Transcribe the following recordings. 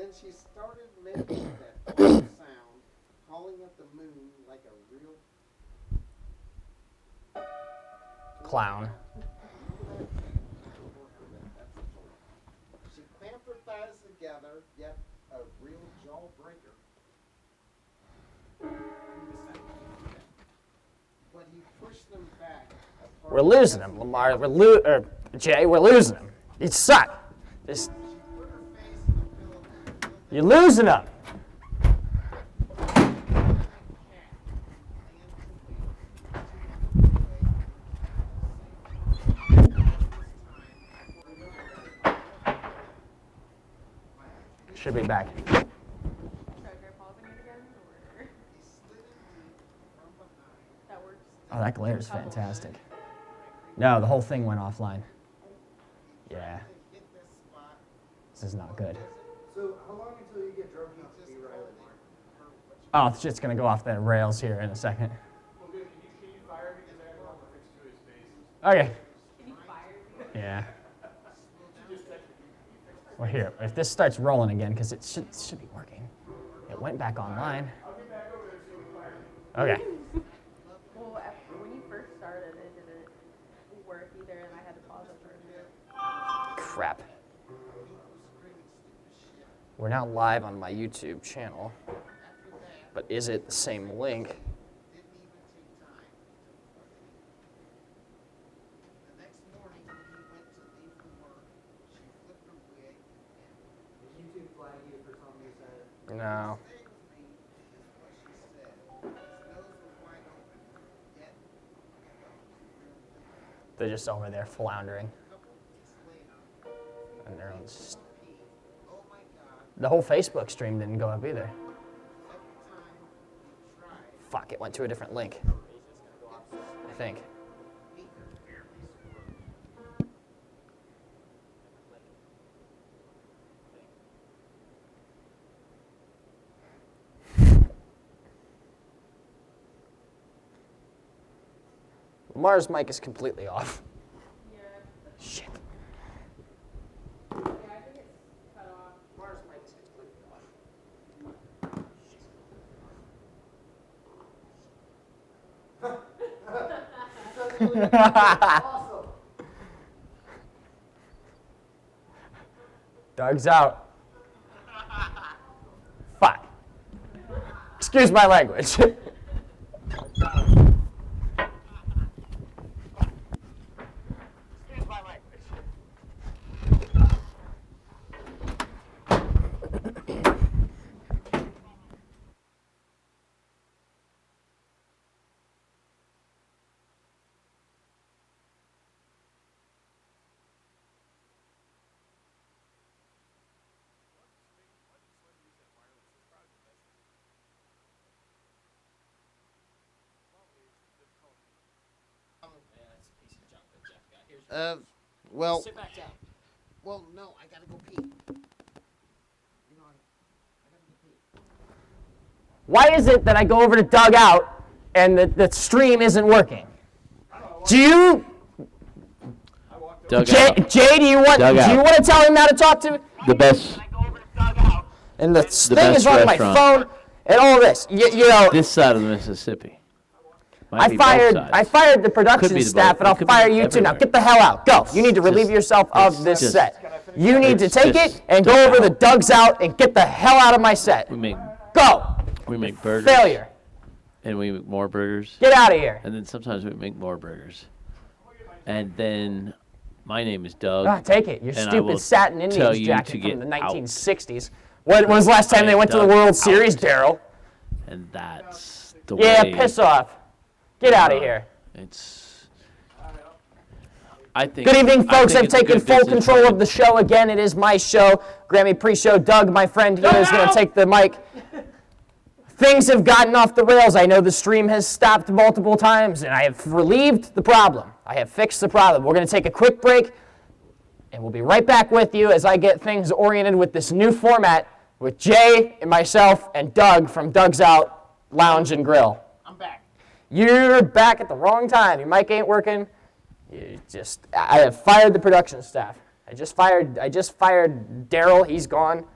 then she started making that sound, calling at the moon like a real clown. She clamped her thighs together, yet a real jawbreaker. But he pushed them back. We're losing him, Lamar. Jay, we're losing him. You suck. You're losing him. Should be back. Oh, that glare is fantastic. No, the whole thing went offline. Yeah. This is not good. So how long until you get drunk enough to be Riley Martin? Oh, it's just going to go off the rails here in a second. Well, good. Can you fire me because I have all the fix to his face? Okay. Can you fire me? Yeah. Well, here, if this starts rolling again, because it should be working. It went back online. I'll get back over there so you can fire me. Okay. Well, when you first started, it didn't work either, and I had to pause it for a minute. Crap. We're now live on my YouTube channel, but is it the same link? YouTube flag you for something you said? No. They're just over there floundering. And they're on the whole Facebook stream didn't go up either. Fuck, it went to a different link. I think. Lamar's mic is completely off. Yeah. Shit. Yeah, I think it's cut off. Lamar's mic is completely off. Awesome. Doug's out. Fuck. Excuse my language. Well, Sit back down. well, no, I gotta go pee. You know, I gotta go pee. Why is it that I go over to Doug out and the stream isn't working? Do you, Doug Jay, out. Jay, do you want to tell him how to talk to? The best. And the thing best is on my restaurant. phone and all this. You know, This side of the Mississippi. Might I be both sides. fired the production Could be the staff, both. and I'll It could be fire you too. Now everywhere. get the hell out. Go. You need to relieve Just- yourself of this just- set. You need to it's take just it and go Doug over the out. Doug's out and get the hell out of my set. We make Go. burgers. Failure. And we make more burgers. Get out of here. And then sometimes we make more burgers. And then my name is Doug. Ah, take it. Your And I will stupid satin tell Indians you jacket to from get the out. 1960s. When was the last time they went to the Doug World out. Series, Daryl? And that's the Yeah, way. piss off. Get out of here. It's. I think. Good evening, I folks. think I've it's a taken good full business control of plan. the show again. It is my show, Grammy pre-show. Doug, my friend here, is going to take the mic. Things have gotten off the rails. I know the stream has stopped multiple times, and I have relieved the problem. I have fixed the problem. We're going to take a quick break, and we'll be right back with you as I get things oriented with this new format with Jay and myself and Doug from Doug's Out Lounge and Grill. I'm back. You're back at the wrong time. Your mic ain't working. I have fired the production staff. I just fired Daryl. He's gone.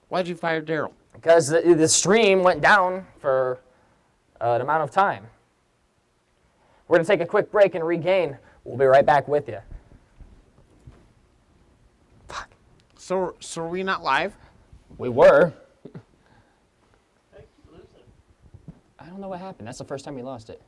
Why'd you fire Daryl? Because the stream went down for an amount of time. We're going to take a quick break and regain. We'll be right back with you. Fuck. So are we not live? We were. I don't know what happened. That's the first time we lost it.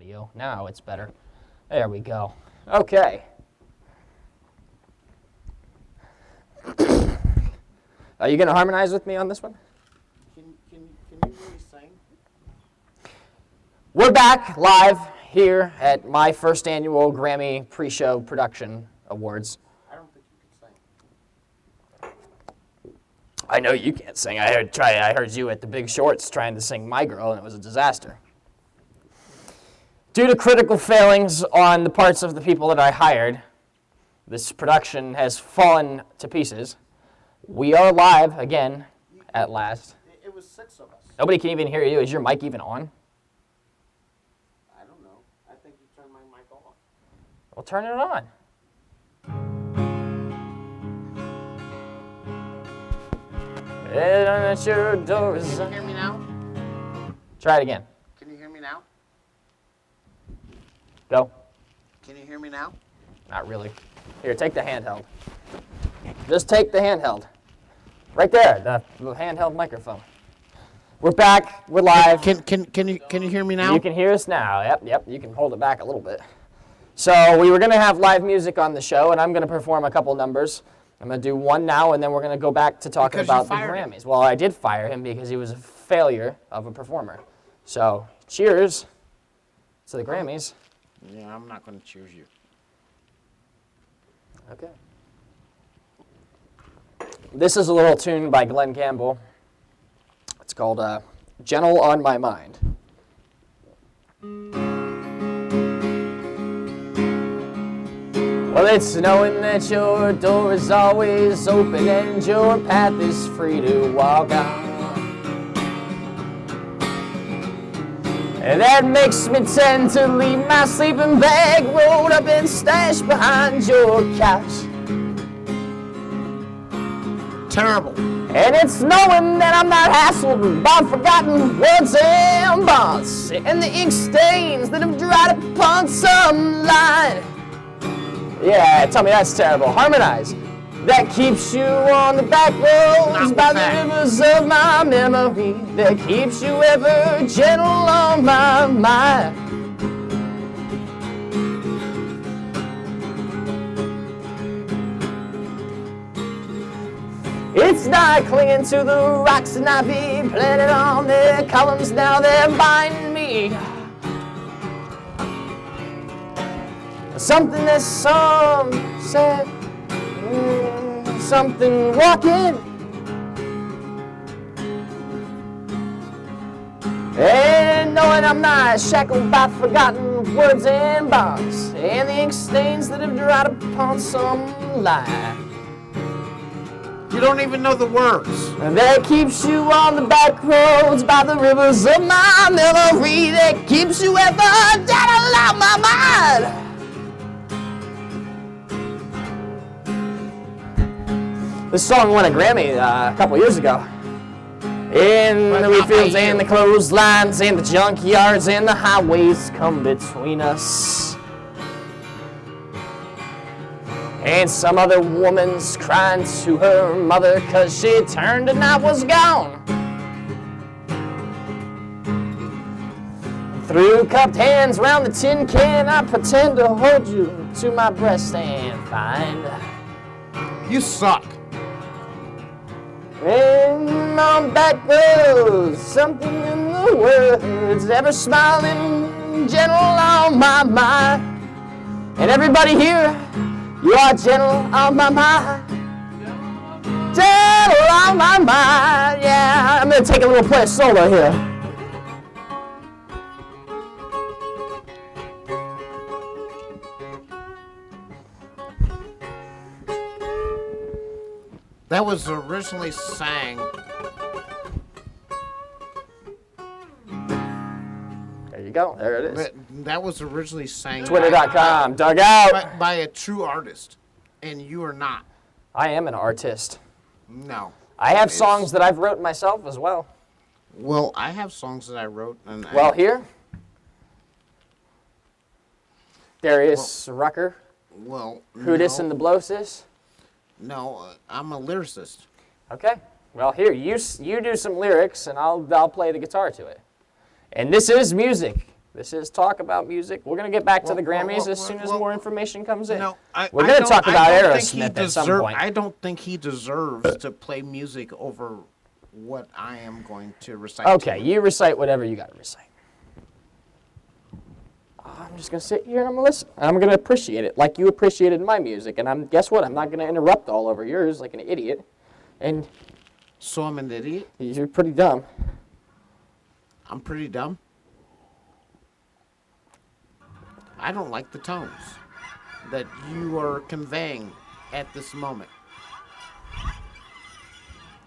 audio. Now it's better. There we go. Okay. Are you going to harmonize with me on this one? Can you really sing? We're back live here at my first annual Grammy pre-show production awards. I don't think you can sing. I know you can't sing. I heard you at the Big Shorts trying to sing My Girl, and it was a disaster. Due to critical failings on the parts of the people that I hired, this production has fallen to pieces. We are live again at last. It was 6 of us. Nobody can even hear you. Is your mic even on? I don't know. I think you turned my mic off. Well, turn it on. At your doors. Can you hear me now? Try it again. Can you hear me now? Go. Can you hear me now? Not really. Here, take the handheld. Just take the handheld. Right there, the handheld microphone. We're back. We're live. Can you hear me now? You can hear us now. Yep. You can hold it back a little bit. So we were going to have live music on the show, and I'm going to perform a couple numbers. I'm going to do one now, and then we're going to go back to talking Because you about the fired him. Grammys. Well, I did fire him because he was a failure of a performer. So cheers to the Grammys. Yeah, I'm not going to choose you. Okay. This is a little tune by Glenn Campbell. It's called Gentle on My Mind. Well, it's knowing that your door is always open and your path is free to walk on. And that makes me tend to leave my sleeping bag rolled up and stashed behind your couch. Terrible. And it's knowing that I'm not hassled by forgotten words and bonds and the ink stains that have dried upon some line. Yeah, tell me that's terrible. Harmonize. That keeps you on the back roads Not by with that. the rivers of my memory. That keeps you ever gentle on my mind. It's not clinging to the rocks and ivy planted on their columns. Now they're binding me. Something that some said, something walking. And knowing I'm not shackled by forgotten words and bonds and the ink stains that have dried upon some lie. You don't even know the words. And that keeps you on the back roads by the rivers of my memory. That keeps you ever gentle on my mind. This song won a Grammy a couple years ago. In But the not by fields you. and the clotheslines and the junkyards and the highways come between us. And some other woman's crying to her mother 'cause she turned and I was gone. Through cupped hands round the tin can, I pretend to hold you to my breast and find. You suck. And on back goes something in the words, ever smiling, gentle on my mind. And everybody here, you are gentle on my mind. Gentle on my mind, yeah. I'm gonna take a little play solo here. That was originally sang. There you go, there it is. That was originally sang Twitter.com, dug out. by a true artist, and you are not. I am an artist. No. I have It's- songs that I've wrote myself as well. Well, I have songs that I wrote, and Well, here, Darius Rucker, well, Who Dis and the Blowsis. No, I'm a lyricist. Okay. Well, here you do some lyrics, and I'll play the guitar to it. And this is music This is talk about music. We're going to get back to the Grammys as soon as more information comes in. We're going to talk about Aerosmith at some point. I don't think he deserves to play music over what I am going to recite. Okay, you recite whatever you got to recite. I'm just going to sit here and I'm going to listen. I'm going to appreciate it like you appreciated my music. And guess what? I'm not going to interrupt all over yours like an idiot. And so I'm an idiot? You're pretty dumb. I'm pretty dumb? I don't like the tones that you are conveying at this moment.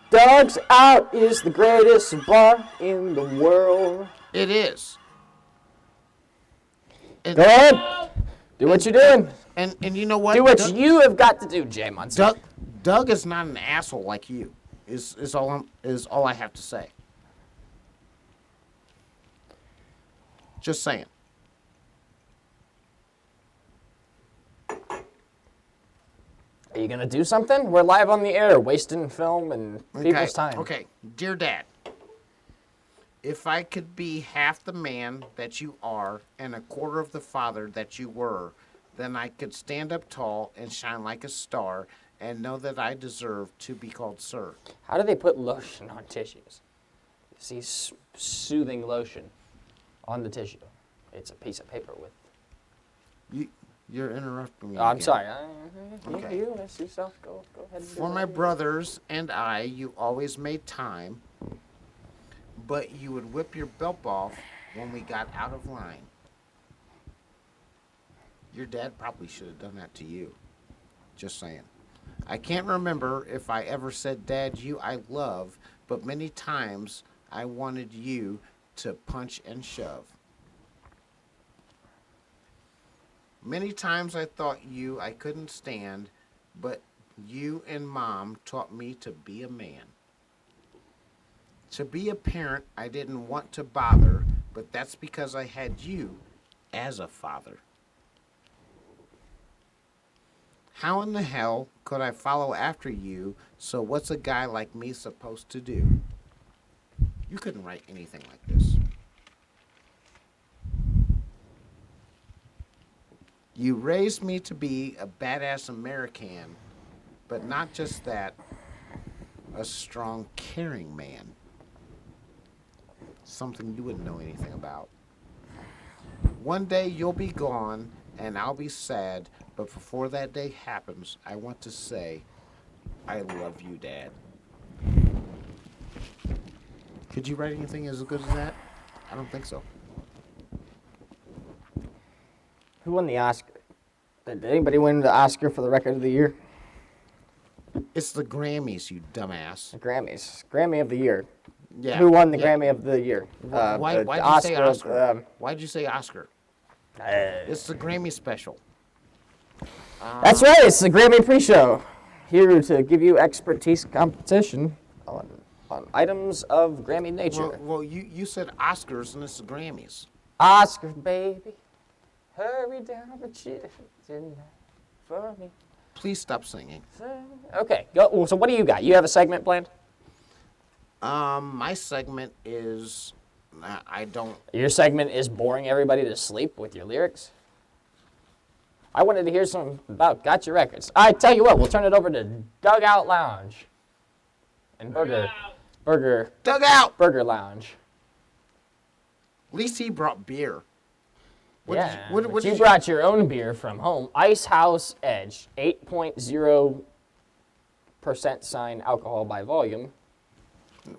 Dogs Out is the greatest bar in the world. It is. Go ahead. Do what you're doing. And you know what? Do what you have got to do, Jay Muncie. Doug is not an asshole like you. Is all I have to say. Just saying. Are you going to do something? We're live on the air, wasting film and people's time. Okay, dear Dad, if I could be half the man that you are and a quarter of the father that you were, then I could stand up tall and shine like a star and know that I deserve to be called sir. How do they put lotion on tissues? See soothing lotion on the tissue. It's a piece of paper with... You're interrupting me. I'm sorry. Okay. You yourself. Go ahead. For my brothers and I, you always made time, but you would whip your belt off when we got out of line. Your dad probably should have done that to you. Just saying. I can't remember if I ever said, Dad, you I love, but many times I wanted you to punch and shove. Many times I thought you I couldn't stand, but you and Mom taught me to be a man. To be a parent I didn't want to bother, but that's because I had you as a father. How in the hell could I follow after you, so what's a guy like me supposed to do? You couldn't write anything like this. You raised me to be a badass American, but not just that, a strong, caring man. Something you wouldn't know anything about. One day you'll be gone, and I'll be sad, but before that day happens, I want to say, I love you, Dad. Could you write anything as good as that? I don't think so. Who won the Oscar? Did anybody win the Oscar for the record of the year? It's the Grammys, you dumbass. The Grammys. Grammy of the year. Yeah. Who won the Grammy of the year? Why'd you say Oscar? Why'd you say Oscar? It's the Grammy special. That's right. It's the Grammy pre-show. Here to give you expertise competition on items of Grammy nature. Well, you said Oscars and it's the Grammys. Oscar, baby. Hurry down the children for me. Please stop singing. Okay. Go. So what do you got? You have a segment planned? My segment is, I don't. Your segment is boring everybody to sleep with your lyrics? I wanted to hear something about Gotcha Records. I tell you what, we'll turn it over to Dugout Lounge and Burger Lounge. At least he brought beer. What you brought your own beer from home. Ice House Edge, 8.0% sign alcohol by volume.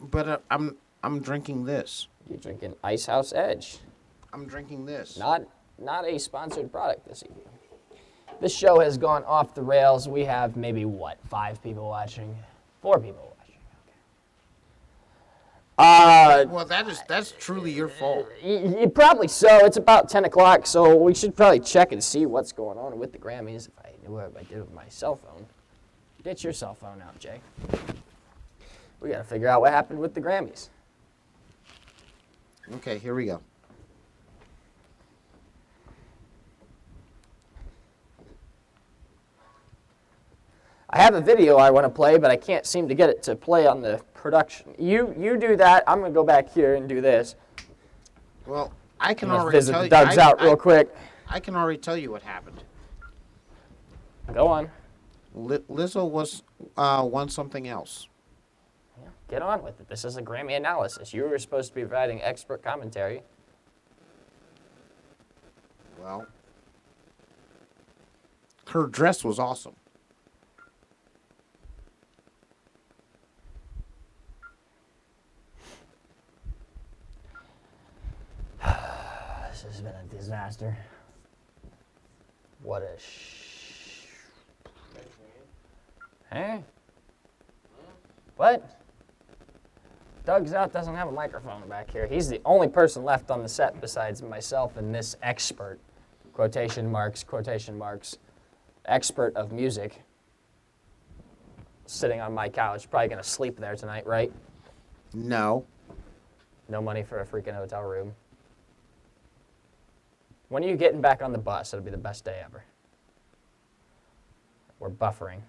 But I'm drinking this. You're drinking Ice House Edge. I'm drinking this. Not a sponsored product this evening. This show has gone off the rails. We have maybe, 5 people watching? 4 people watching. Well, that's truly your fault. Probably so. It's about 10 o'clock, so we should probably check and see what's going on with the Grammys if I knew what I did with my cell phone. Get your cell phone out, Jay. We got to figure out what happened with the Grammys. Okay, here we go. I have a video I want to play, but I can't seem to get it to play on the production. You do that. I'm going to go back here and do this. Well, I can Let's already visit tell the you. Dougs out real quick. I can already tell you what happened. Go on. Lizzo was won something else. Yeah, get on with it. This is a Grammy analysis. You were supposed to be providing expert commentary. Well, her dress was awesome. This has been a disaster. What a Hey? What? Doug's out, doesn't have a microphone back here. He's the only person left on the set besides myself and this expert, quotation marks, expert of music, sitting on my couch, probably gonna sleep there tonight, right? No. No money for a freaking hotel room. When are you getting back on the bus? It'll be the best day ever. We're buffering.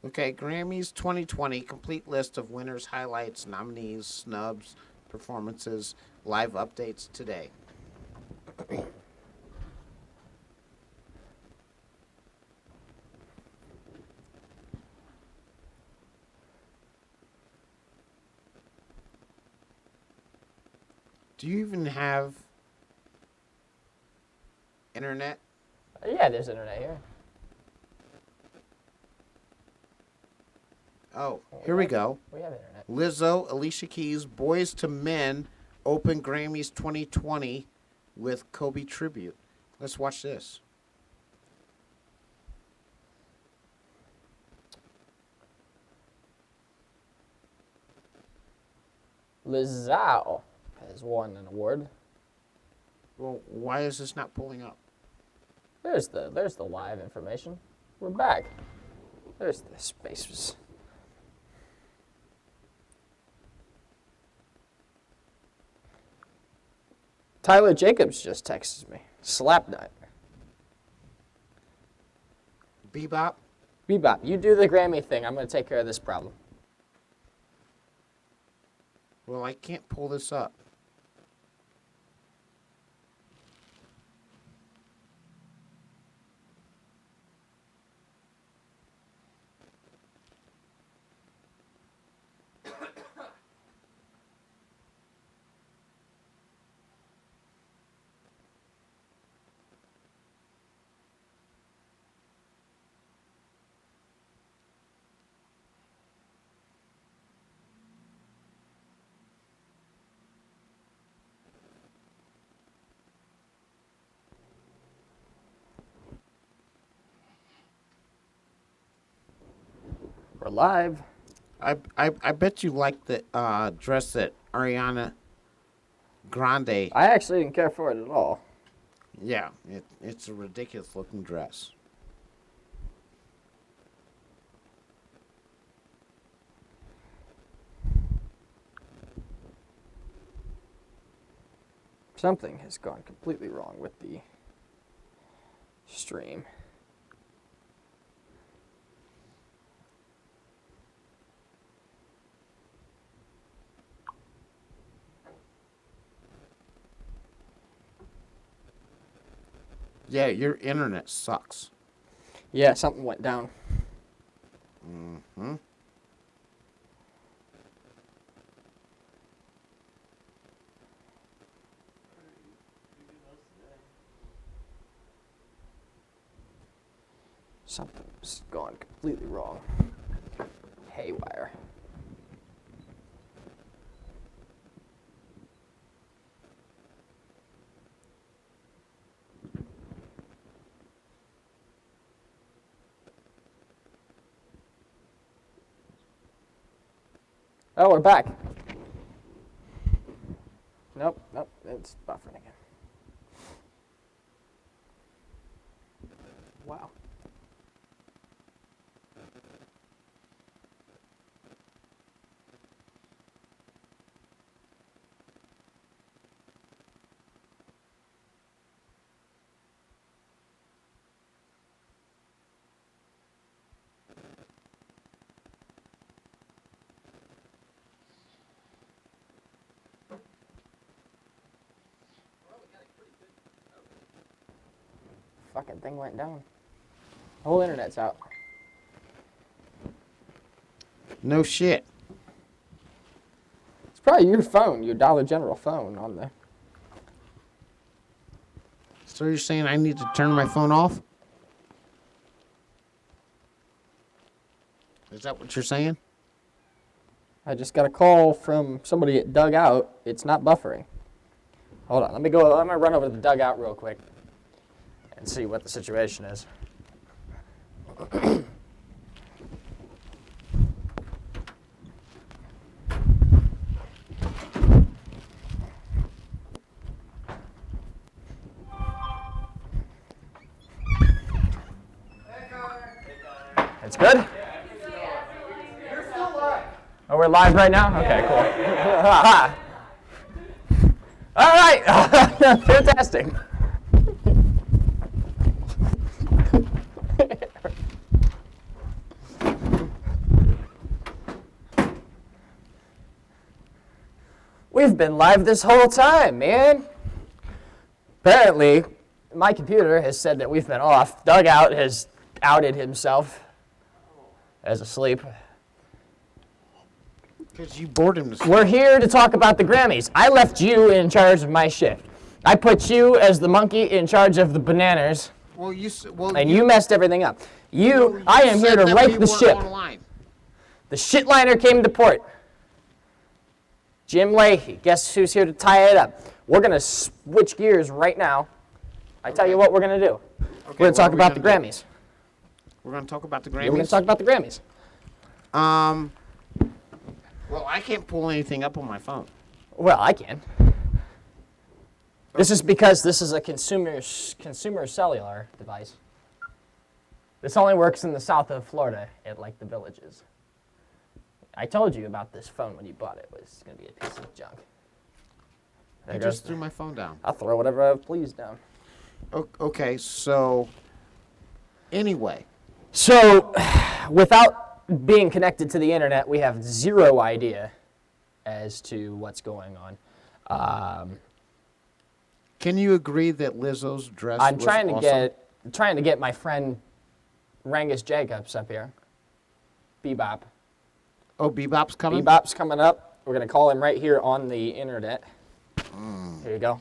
Okay, Grammys 2020, complete list of winners, highlights, nominees, snubs, performances, live updates today. Do you even have internet? Yeah, there's internet here. Oh, here we go. We have internet. Lizzo, Alicia Keys, Boys to Men open Grammys 2020 with Kobe tribute. Let's watch this. Lizzo has won an award. Well, why is this not pulling up? There's the live information. We're back. There's the spaces. Tyler Jacobs just texted me. Slapnut. Bebop? Bebop, you do the Grammy thing. I'm going to take care of this problem. Well, I can't pull this up. We're live. I bet you like the dress that Ariana Grande. I actually didn't care for it at all. Yeah, it's a ridiculous looking dress. Something has gone completely wrong with the stream. Yeah, your internet sucks. Yeah, something went down. Mm-hmm. Something's gone completely wrong. Haywire. Oh, we're back. Nope, it's buffering again. Wow. fucking thing went down. The whole internet's out. No shit. It's probably your phone, your Dollar General phone on there. So you're saying I need to turn my phone off? Is that what you're saying? I just got a call from somebody at Dugout. It's not buffering. Hold on, let me go. I'm gonna run over to the Dugout real quick and see what the situation is. It's good? Oh, we're live right now? Okay, cool. All right, fantastic. We've been live this whole time, man. Apparently, my computer has said that we've been off. Dugout has outed himself as asleep. Because you bored him to sleep. We're here to talk about the Grammys. I left you in charge of my shift. I put you as the monkey in charge of the bananas, Well, and you messed everything up. I am here to right the ship. The shitliner came to port. Jim Leahy, guess who's here to tie it up? We're going to switch gears right now. I tell you what we're going to do. We're going to talk about the Grammys. We're going to talk about the We're Grammys? going to talk about the Grammys. Well, I can't pull anything up on my phone. Well, I can. This is because this is a consumer cellular device. This only works in the south of Florida at like the villages. I told you about this phone when you bought it. It was going to be a piece of junk. I just threw my phone down. I'll throw whatever I please down. Okay, so anyway. So, without being connected to the internet, we have zero idea as to what's going on. Can you agree that Lizzo's dress I'm was trying to awesome? get my friend Rangus Jacobs up here. Bebop. Oh, Bebop's coming? Bebop's coming up. We're going to call him right here on the internet. Here you go.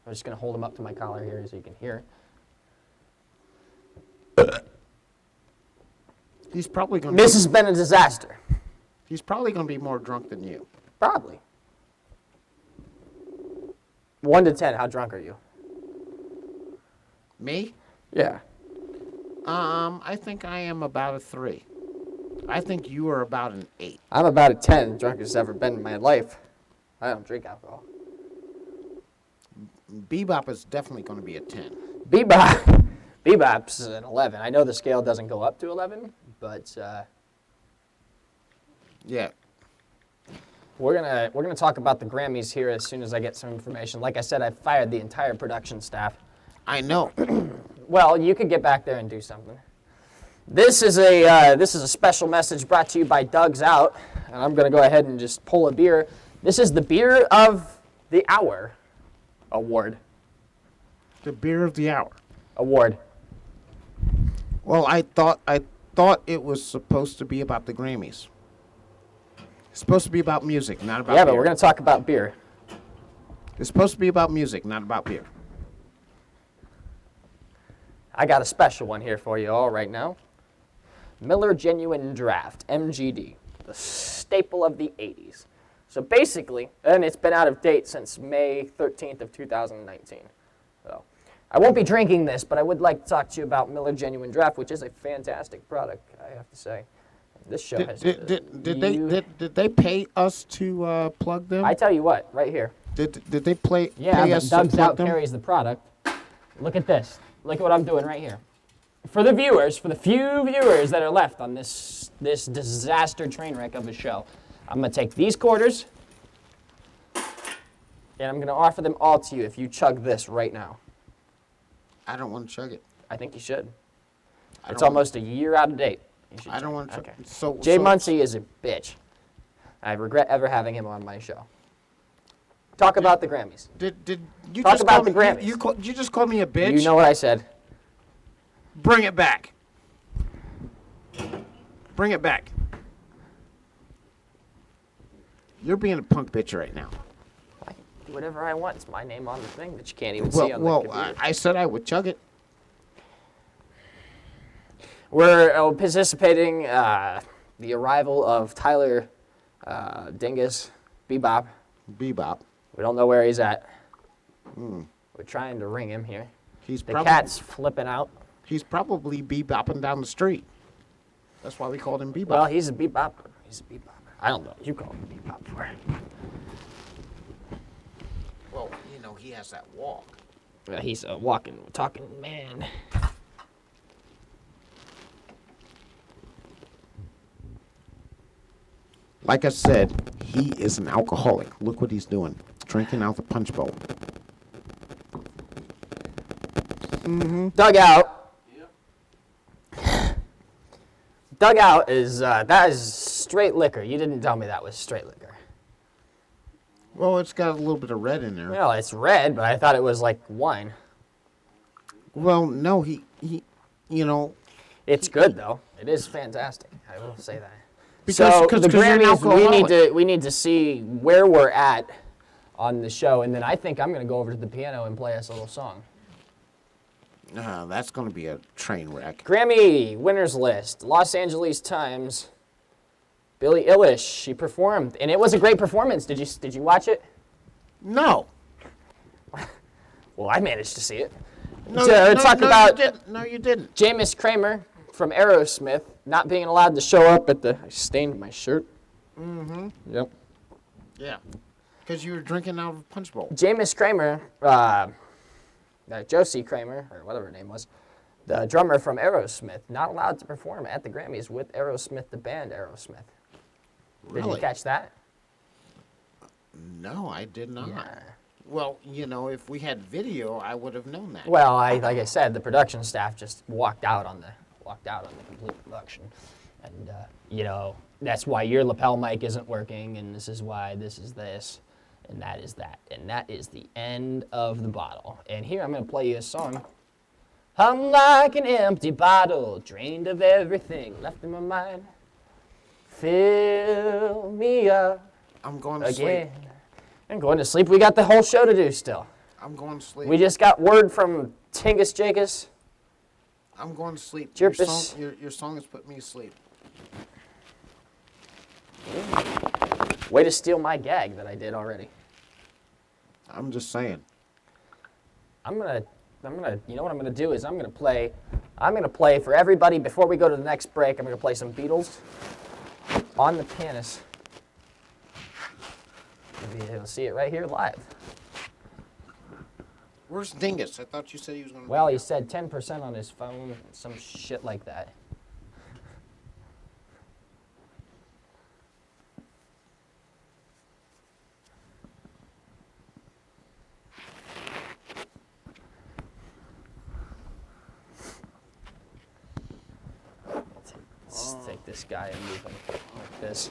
I'm just going to hold him up to my collar here so you can hear. He's probably going This has been a disaster. He's probably going to be more drunk than you. Probably. 1 to 10, how drunk are you? Me? Yeah. I think I am about a 3. I think you are about an 8. I'm about a 10, drunkest ever been in my life. I don't drink alcohol. Bebop is definitely going to be a 10. Bebop's an 11. I know the scale doesn't go up to 11, but Yeah. we're gonna talk about the Grammys here as soon as I get some information. Like I said, I fired the entire production staff. I know. Well, you could get back there and do something. This is a special message brought to you by Doug's Out, and I'm gonna go ahead and just pull a beer. This is the Beer of the Hour award. The beer of the hour. Award. Well, I thought it was supposed to be about the Grammys. It's supposed to be about music, not about Yeah, beer. but we're gonna talk about beer. It's supposed to be about music, not about beer. I got a special one here for you all right now. Miller Genuine Draft, MGD, the staple of the 80s. So basically, and it's been out of date since May 13th of 2019. So I won't be drinking this, but I would like to talk to you about Miller Genuine Draft, which is a fantastic product, I have to say. This show has... Did they pay us to plug them? I tell you what, right here. Did they pay Yeah, us but to Doug's plug Out them? carries the product. Look at this. Look at what I'm doing right here. For the viewers, for the few viewers that are left on this disaster train wreck of a show, I'm going to take these quarters, and I'm going to offer them all to you if you chug this right now. I don't want to chug it. I think you should. It's don't almost a year out of date. You should I don't chug want it. to chug Okay. it. So, Jay so, Muncie is a bitch. I regret ever having him on my show. Talk about the Grammys. Did you Talk just about call the me, Grammys. You just called me a bitch? You know what I said. Bring it back. Bring it back. You're being a punk bitch right now. I can do whatever I want. It's my name on the thing that you can't even see on the Well, computer. I said I would chug it. We're participating the arrival of Tyler Dingus Bebop. Bebop. We don't know where he's at. We're trying to ring him here. He's The cat's flipping out. He's probably bebopping down the street. That's why we called him Bebop. Well, he's a bebop. He's a bebop. I don't know. You call him a bebop for it. Well, you know, he has that walk. He's a walking, talking man. Like I said, he is an alcoholic. Look what he's doing. Drinking out the punch bowl. Dugout. Dugout is, that is straight liquor. You didn't tell me that was straight liquor. Well, it's got a little bit of red in there. Well, it's red, but I thought it was like wine. Well, no, he you know, It's good though. It is fantastic. I will say that. Because- so 'cause the you're an Grammys, we need to see where we're at on the show, and then I think I'm gonna go over to the piano and play us a little song. that's going to be a train wreck. Grammy winners list: Los Angeles Times. Billie Eilish, she performed, and it was a great performance. Did you watch it? No. Well, I managed to see it. No, Talk about you didn't. No, you didn't. Jameis Kramer from Aerosmith not being allowed to show up at the. I stained my shirt. Yep. Yeah. Because you were drinking out of a punch bowl. Jameis Kramer, Josie Kramer, or whatever her name was, the drummer from Aerosmith, not allowed to perform at the Grammys with Aerosmith, the band Aerosmith. Did you Really? catch that? No, I did not. Yeah. Well, you know, if we had video, I would have known that. Well, like I said, the production staff just walked out on the complete production, and you know that's why your lapel mic isn't working, and this is why this is this, and that is that, and that is the end of the bottle. And here I'm gonna play you a song. I'm like an empty bottle, drained of everything left in my mind. Fill me up I'm going to again. sleep. I'm going to sleep. We got the whole show to do still. I'm going to sleep. We just got word from Tingus Jagus. I'm going to sleep. Jerpus. Your song has put me to sleep. Way to steal my gag that I did already. I'm just saying. You know what I'm gonna do is I'm gonna play for everybody before we go to the next break. I'm gonna play some Beatles on the pianist. Maybe you'll see it right here live. Where's Dingus? I thought you said he was going to Well, he said 10% on his phone, some shit like that. Let's take this guy and move him like this.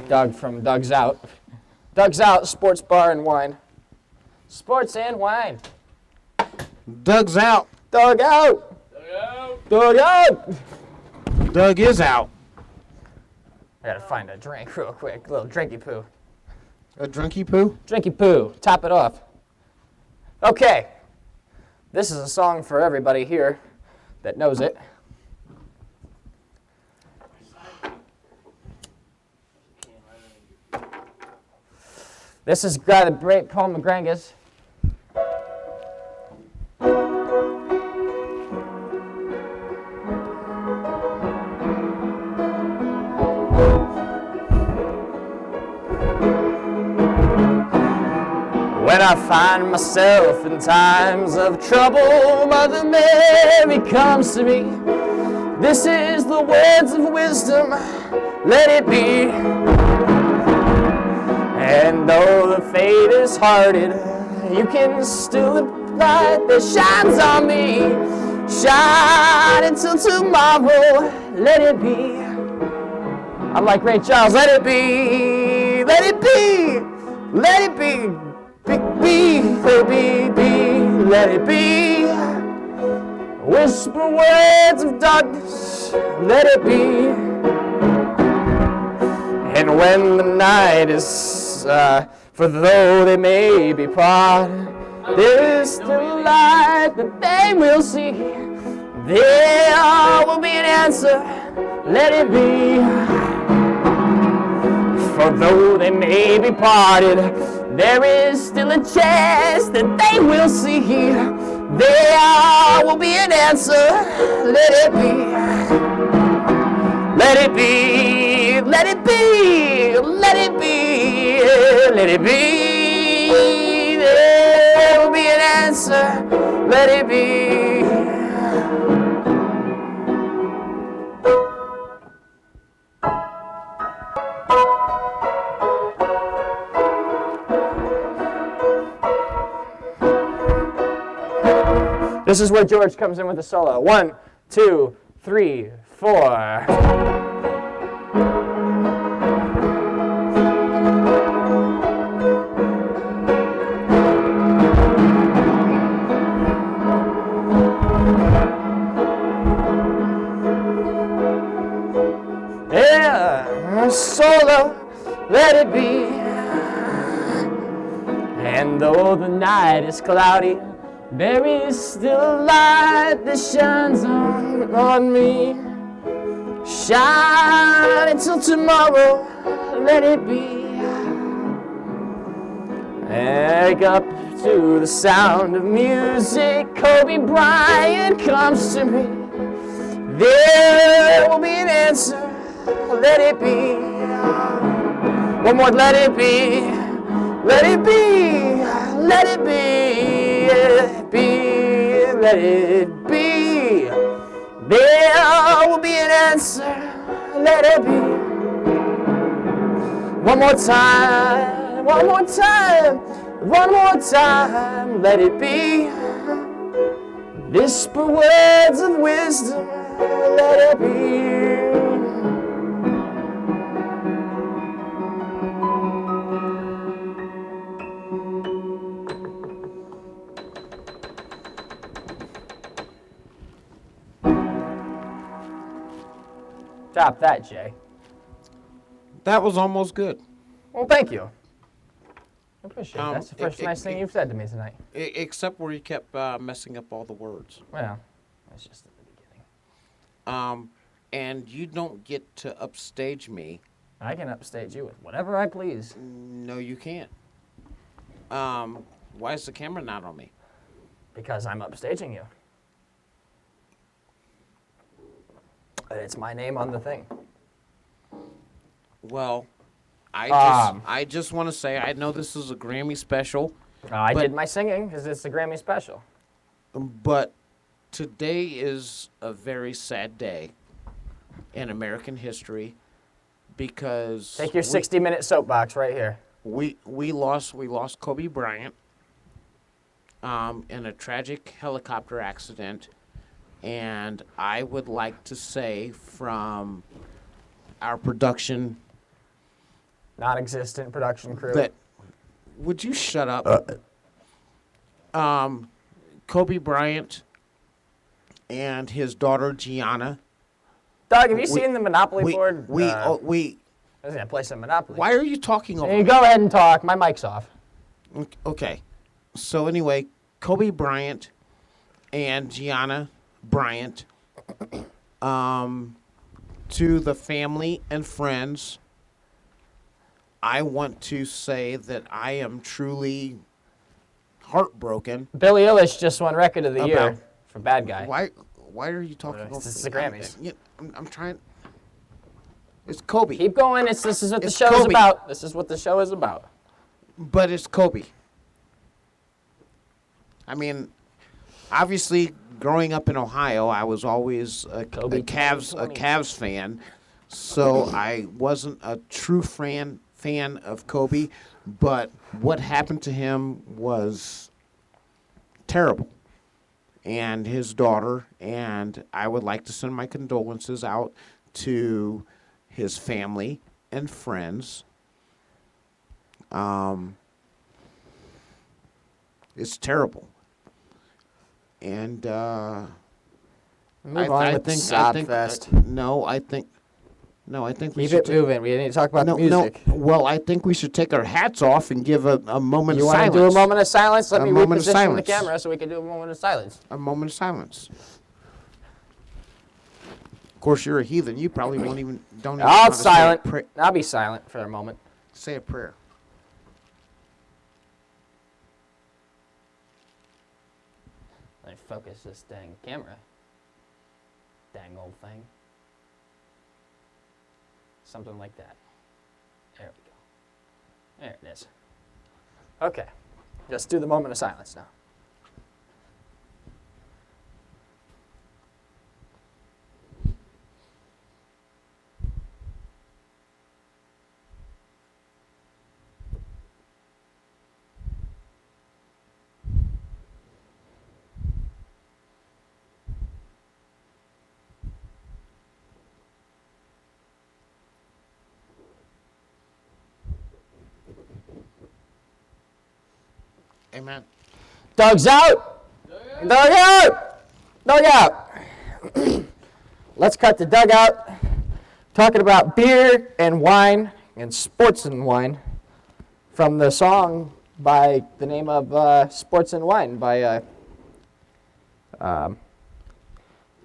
Doug from Doug's Out. Doug's Out, sports bar and wine. Sports and wine. Doug's out. Doug out! Doug out! Doug is out. I gotta find a drink real quick. A little drinky poo. A drunky poo? Drinky poo. Top it off. Okay. This is a song for everybody here that knows it. This is got a great Paul McGrangas. When I find myself in times of trouble, Mother Mary comes to me. This is the words of wisdom, let it be. And though the fate is hearted, you can still have light that shines on me. Shine until tomorrow, let it be. I'm like Ray Charles, let it be, let it be, let it be. Big B, baby, B, let it be. Whisper words of darkness, let it be. And when the night is, for though they may be parted, there is still a light that they will see. There will be an answer, let it be. For though they may be parted, there is still a chance that they will see. There will be an answer, let it be. Let it be, let it be, let it be, let it be. There will be an answer, let it be. This is where George comes in with the solo. 1, 2, 3, 4. Yeah, solo, let it be. And though the night is cloudy, there is still a light that shines on me. Shine until tomorrow, let it be. Wake up to the sound of music, Kobe Bryant comes to me. There will be an answer, let it be. One more, let it be. Let it be, let it be, let it be. There will be an answer, let it be. One more time, one more time, one more time, let it be. Whisper words of wisdom, let it be. Stop that, Jay. That was almost good. Well, thank you. I appreciate it. That's the first nice thing you've said to me tonight. Except where you kept messing up all the words. Well, that's just at the beginning. And you don't get to upstage me. I can upstage you with whatever I please. No, you can't. Why is the camera not on me? Because I'm upstaging you. And it's my name on the thing. Well, I just want to say, I know this is a Grammy special, I did my singing because it's a Grammy special. but today is a very sad day in American history because Take your 60-minute soapbox right here. we lost Kobe Bryant in a tragic helicopter accident, and I would like to say from our production Non-existent production crew. that would you shut up? Kobe Bryant and his daughter Gianna. Doug, have you seen the Monopoly board? We I was gonna play some Monopoly. Why are you talking over Hey, you me? go ahead and talk. My mic's off. Okay. So anyway, Kobe Bryant and Gianna Bryant, to the family and friends, I want to say that I am truly heartbroken. Billie Eilish just won Record of the Year About- for Bad Guy. Why are you talking over It's me? the Grammys. I'm trying. It's Kobe. Keep going. This is what the It's show is Kobe. about. This is what the show is about. But it's Kobe. I mean, obviously, growing up in Ohio, I was always a Kobe Cavs fan, so I wasn't a true fan of Kobe. But what happened to him was terrible, and his daughter. And I would like to send my condolences out to his family and friends. It's terrible. And Move on with Sobfest. No, I think we Keep should it moving. We didn't talk about no, the music. no. Well, I think we should take our hats off and give a moment You of want to silence. do a moment of silence? Let A me moment of reposition the silence. camera so we can do a moment of silence. A moment of silence. Of course, you're a heathen. You probably don't even know I'll how to say a silent. pra- I'll be silent for a moment. say a prayer. Let me focus this dang camera. Dang old thing. Something like that. There we go. There it is. Okay. Let's do the moment of silence now. Amen. Doug's out! Doug out! Doug out! Let's cut the dugout. Talking about beer and wine and sports and wine from the song by the name of Sports and Wine by, is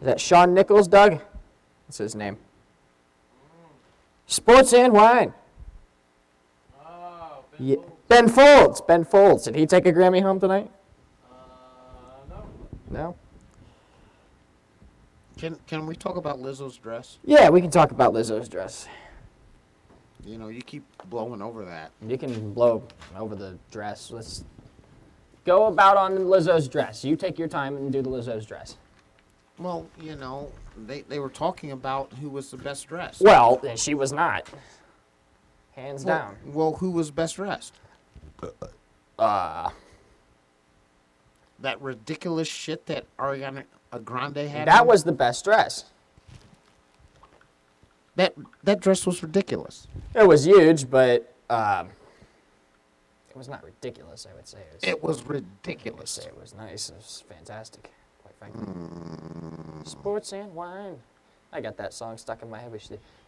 that Shawn Nichols, Doug? That's his name. Sports and Wine. Oh, Yeah. Ben Folds. Ben Folds. Did he take a Grammy home tonight? no. No? Can we talk about Lizzo's dress? Yeah, we can talk about Lizzo's dress. You know, you keep blowing over that. You can blow over the dress. Let's go about on Lizzo's dress. You take your time and do the Lizzo's dress. Well, you know, they were talking about who was the best dressed. Well, she was not. Hands down. Well, who was best dressed? That ridiculous shit that Ariana Grande had. That on? was the best dress. That dress was ridiculous. It was huge, but it was not ridiculous, I would say. It was I would ridiculous. say it was nice. It was fantastic, quite frankly. Sports and wine. I got that song stuck in my head.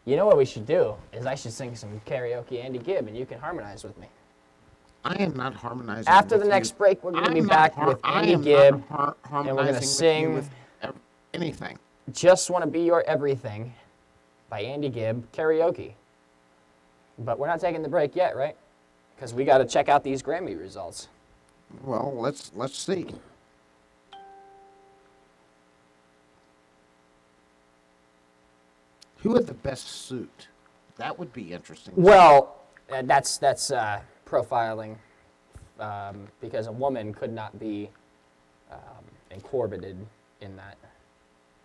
You know what we should do is I should sing some karaoke Andy Gibb, and you can harmonize with me. I am not harmonizing. After with the next you. break, we're going to be I'm not back har- with I Andy am Gibb. not harmonizing we're gonna with you sing- with anything. Just Want to Be Your Everything by Andy Gibb, karaoke. But we're not taking the break yet, right? Because we got to check out these Grammy results. Well, let's see. Who had the best suit? That would be interesting. Well, that's profiling because a woman could not be incorporated in that.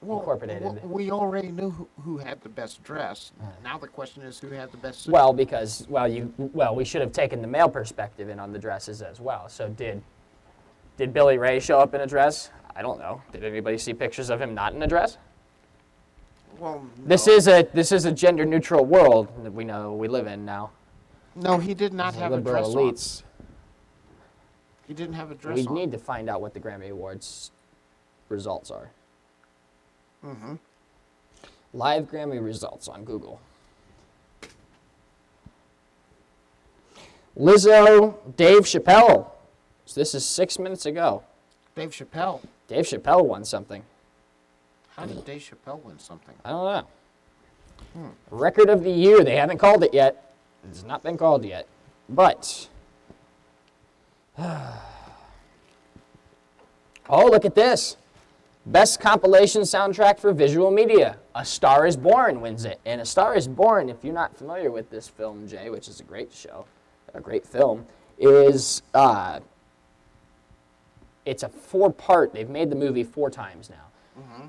Incorporated. We already knew who had the best dress. Now the question is who had the best suit. Well, because we should have taken the male perspective in on the dresses as well. So did Billy Ray show up in a dress? I don't know. Did anybody see pictures of him not in a dress? Well, This is a gender neutral world that we know we live in now. no, he did not have a dress Liberal on. elites. He didn't have a dress We on. need to find out what the Grammy Awards results are. Mm-hmm. Live Grammy results on Google. Lizzo, Dave Chappelle. So this is 6 minutes ago. Dave Chappelle. Dave Chappelle won something. How did Dave Chappelle win something? I don't know. Record of the year. They haven't called it yet. It's not been called yet. But. Oh, look at this. Best compilation soundtrack for visual media. A Star is Born wins it. And A Star is Born, if you're not familiar with this film, Jay, which is a great show, a great film, is it's a 4-part. They've made the movie 4 times now.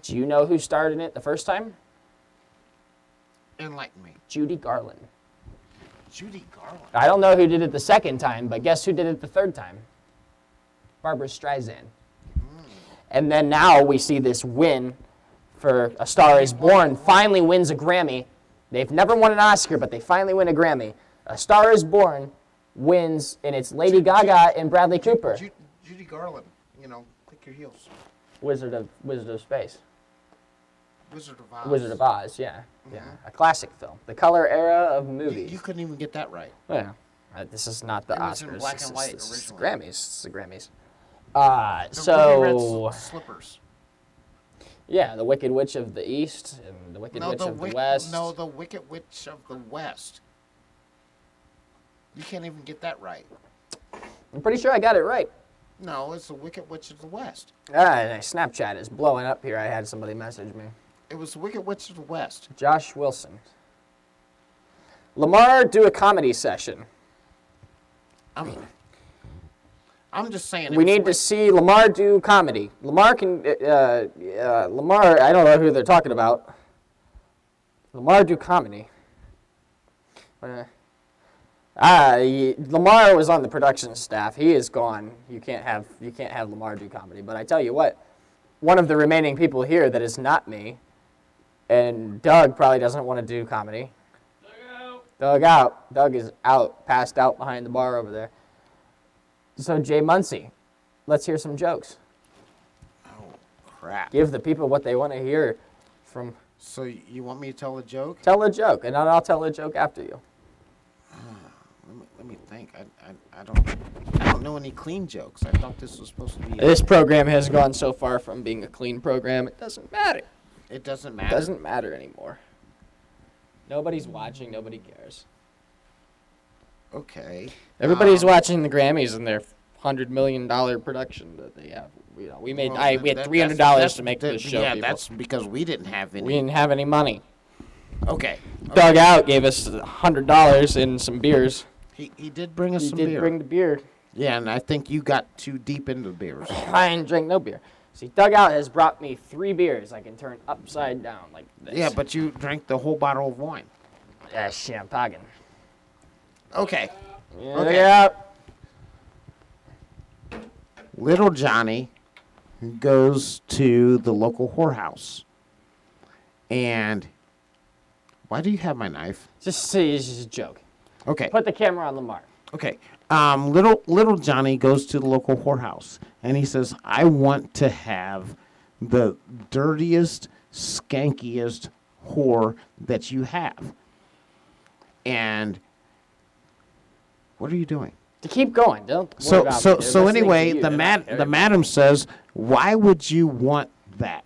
Do you know who starred in it the first time? Enlighten me. Judy Garland. Judy Garland. I don't know who did it the second time, but guess who did it the third time? Barbara Streisand. And then now we see this win for A Star is Born, finally wins a Grammy. They've never won an Oscar, but they finally win a Grammy. A Star is Born wins, and it's Lady Gaga and Bradley Cooper. Judy Garland. You know, click your heels. Wizard of Space. Wizard of Oz. Wizard of Oz, yeah. A classic film. The color era of movies. You couldn't even get that right. Yeah. This is not the It was Oscars. in black This and is- white this is the originally. Grammys. This is the Grammys. The ruby red So, slippers. yeah, the Wicked Witch of the East and the Wicked Witch of the West. No, the Wicked Witch of the West. You can't even get that right. I'm pretty sure I got it right. No, it's the Wicked Witch of the West. My Snapchat is blowing up here. I had somebody message me. It was the Wicked Witch of the West. Josh Wilson. Lamar do a comedy session. I'm just saying. We need to see Lamar do comedy. Lamar can, Lamar, I don't know who they're talking about. Lamar do comedy. Lamar was on the production staff. He is gone. You can't have Lamar do comedy. But I tell you what, one of the remaining people here that is not me, and Doug probably doesn't want to do comedy. Doug out. Doug is out, passed out behind the bar over there. So Jay Muncie, let's hear some jokes. Oh, crap. Give the people what they want to hear from. So you want me to tell a joke? Tell a joke, and then I'll tell a joke after you. Let me think. I don't know any clean jokes. I thought this was supposed to be. This program has gone so far from being a clean program, it doesn't matter. It doesn't It matter. doesn't matter anymore. Nobody's watching. Nobody cares. Okay. Everybody's watching the Grammys and their $100 million production that they have. You know, we Well, had that- $300 that's- to make that- this show. Yeah, people. that's because we didn't have any. We didn't have any money. Okay. Doug Out gave us $100 and some beers. He did bring us He some did beer. bring the beer. Yeah, and I think you got too deep into the beers. I didn't drink no beer. See, Doug Out has brought me 3 beers I can turn upside down like this. Yeah, but you drank the whole bottle of wine. That's champagne. Okay. Yeah, Okay. yeah. Little Johnny goes to the local whorehouse. And why do you have my knife? Just see, it's just a joke. Okay. Put the camera on Lamar. Okay. Little Johnny goes to the local whorehouse and he says, I want to have the dirtiest, skankiest whore that you have. And what are you doing? To keep going, don't worry So about so me. They're so listening anyway, to you. the They're not caring. madam says, why would you want that?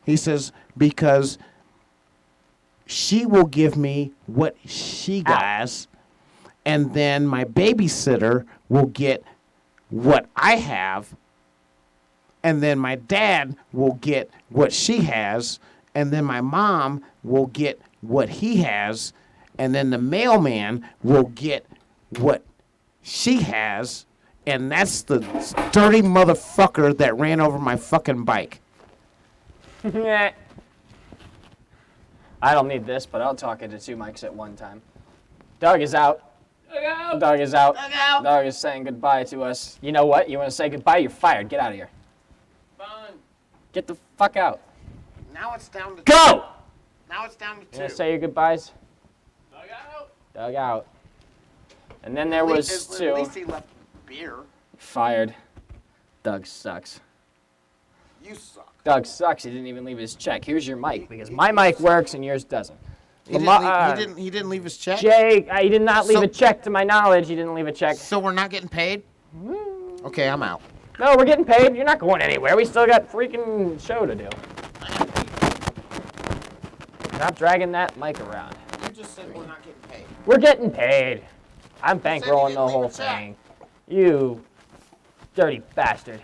He says, because she will give me what she has, and then my babysitter will get what I have, and then my dad will get what she has, and then my mom will get what he has, and then the mailman will get what she has, and that's the dirty motherfucker that ran over my fucking bike. I don't need this, but I'll talk into 2 mics at one time. Doug is out. Doug is out. Doug is saying goodbye to us. You know what? You want to say goodbye? You're fired. Get out of here. Fine. Get the fuck out. Now it's down to Go! Now it's down to You 2. want to say your goodbyes? Dug out. Doug out. And then there was At 2. least he left beer. Fired. Doug sucks. You suck. Doug sucks. He didn't even leave his check. Here's your mic, because my mic works and yours doesn't. He didn't, Lamar- he didn't leave his check. Jay, he did not leave So- a check to my knowledge. He didn't leave a check. So we're not getting paid? Okay, I'm out. No, we're getting paid. You're not going anywhere. We still got freaking show to do. Stop dragging that mic around. You just said we're not getting paid. We're getting paid. I'm said you bankrolling didn't the leave whole a check. thing. You dirty bastard.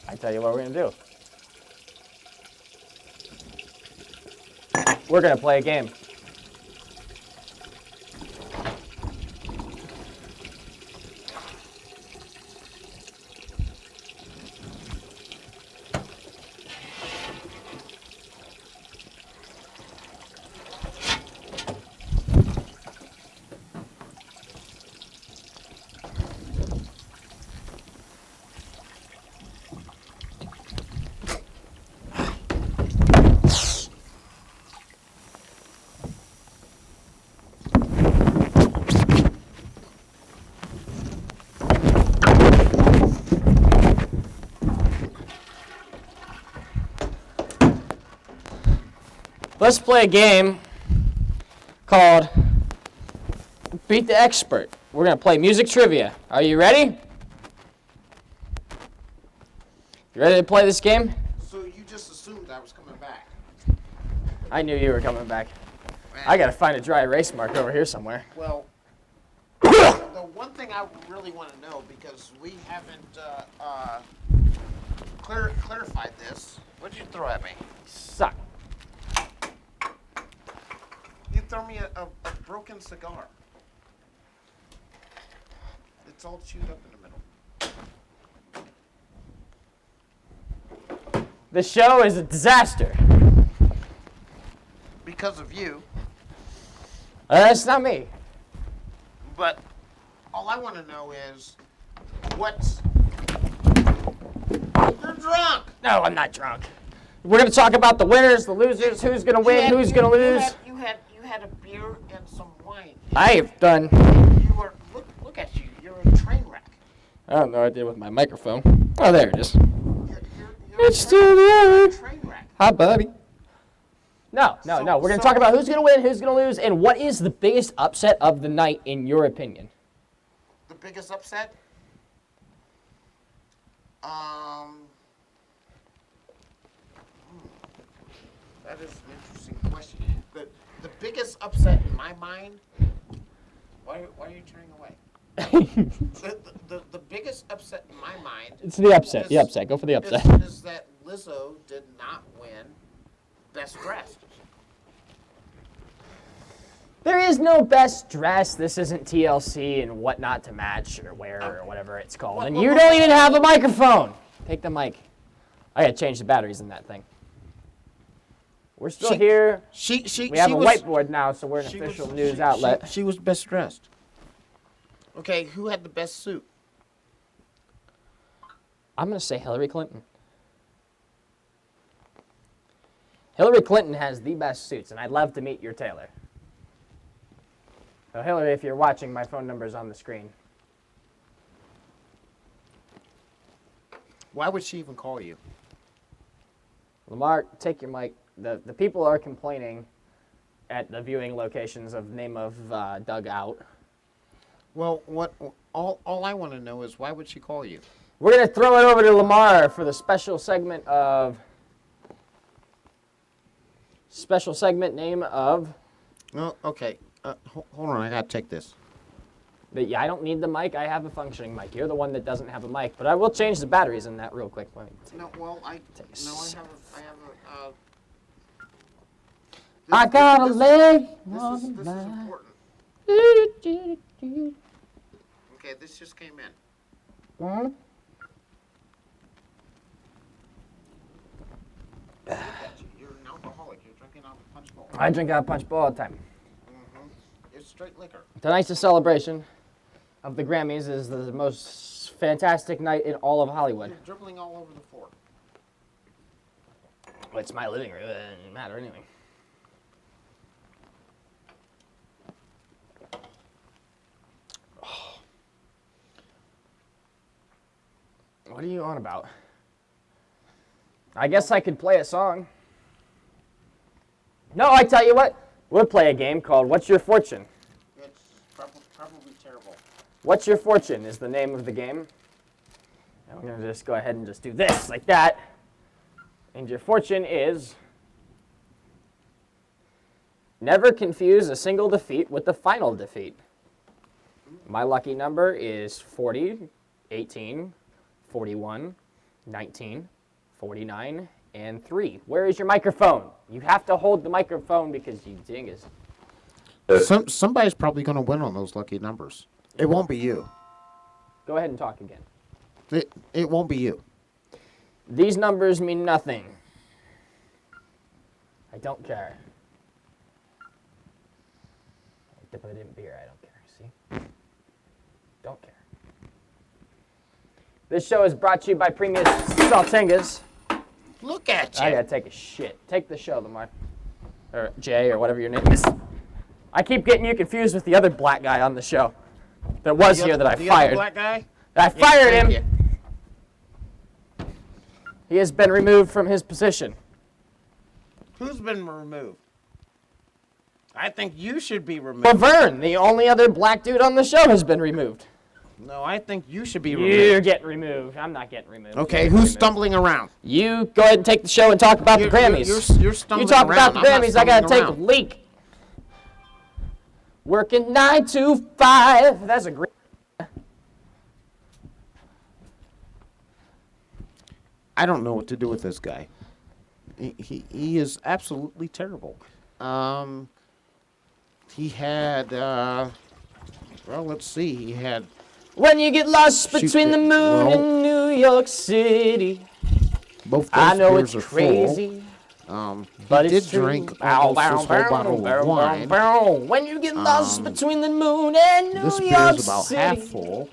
I tell you what we're gonna do. We're gonna play a game. Let's play a game called Beat the Expert. We're going to play music trivia. Are you ready? You ready to play this game? So you just assumed I was coming back. I knew you were coming back. I got to find a dry erase mark over here somewhere. Well, the one thing I really want to know, because we haven't clarified this. What did you throw at me? Suck. You throw me a broken cigar. It's all chewed up in the middle. The show is a disaster. Because of you. That's not me. But all I want to know is what's... You're drunk! No, I'm not drunk. We're going to talk about the winners, the losers, who's going to win, who's going to lose. You had a beer and some wine. I've done... You were... Look at you. You're a train wreck. I don't know what I did with my microphone. Oh, there it is. You're It's still there. a train wreck. Hi, buddy. No. We're going to talk about who's going to win, who's going to lose, and what is the biggest upset of the night, in your opinion? The biggest upset? That is an interesting question. The biggest upset in my mind. Why are you turning away? The biggest upset in my mind. It's the upset. The upset. Go for the upset. Is that Lizzo did not win Best Dressed. There is no best dress. This isn't TLC and what not to match or wear or whatever it's called. And you don't even have a microphone. Take the mic. I gotta change the batteries in that thing. We're still here. We have a whiteboard now, so we're an official news outlet. She was best dressed. Okay, who had the best suit? I'm gonna say Hillary Clinton. Hillary Clinton has the best suits, and I'd love to meet your tailor. So Hillary, if you're watching, my phone number is on the screen. Why would she even call you? Lamar, take your mic. The people are complaining at the viewing locations of name of Doug out. Well, all I want to know is why would she call you? We're going to throw it over to Lamar for the special segment name of... Oh, okay. Hold on, I gotta take this. But yeah, I don't need the mic. I have a functioning mic. You're the one that doesn't have a mic. But I will change the batteries in that real quick. Let me No, well, I have a. I got a leg. This is important. Okay, this just came in. Look at you. You're an alcoholic. You're drinking out of a punch bowl. I drink out of punch bowl all the time. It's straight liquor. Tonight's a celebration of the Grammys. Is the most fantastic night in all of Hollywood. You're dribbling all over the floor. Well, it's my living room. It doesn't matter anyway. Oh. What are you on about? I guess I could play a song. No, I tell you what. We'll play a game called What's Your Fortune? It's probably terrible. What's Your Fortune is the name of the game. And we're going to just go ahead and just do this, like that. And your fortune is... Never confuse a single defeat with the final defeat. My lucky number is 40, 18, 41, 19, 49, and 3. Where is your microphone? You have to hold the microphone because you dingus. Somebody's probably going to win on those lucky numbers. It won't be you. Go ahead and talk again. It won't be you. These numbers mean nothing. I don't care. I dip it in beer. I don't care. See? Don't care. This show is brought to you by Premium Saltingas. Look at you. I gotta take a shit. Take the show, Lamar. Or Jay, or whatever your name is. I keep getting you confused with the other black guy on the show. That was here that I the fired. Other black guy? I fired him. Thank you. He has been removed from his position. Who's been removed? I think you should be removed. Laverne, the only other black dude on the show, has been removed. No, I think you should be removed. You're getting removed. I'm not getting removed. Okay, You're who's removed. stumbling around? You go ahead and take the show and talk about the Grammys. You're stumbling You talk around. about the I'm not Grammys, I gotta stumbling take a around. leak. Working 9 to 5. That's a great. I don't know what to do with this guy. He is absolutely terrible. He had, well, let's see. He had. When you get lost Shoot, between the moon well- and New York City. Both those I know beers it's are crazy. full. But He it's did true. drink Bow, almost bow, this whole bow, bottle bow, of wine. bow. When you get lost between the moon and New This beer York is about City. half full.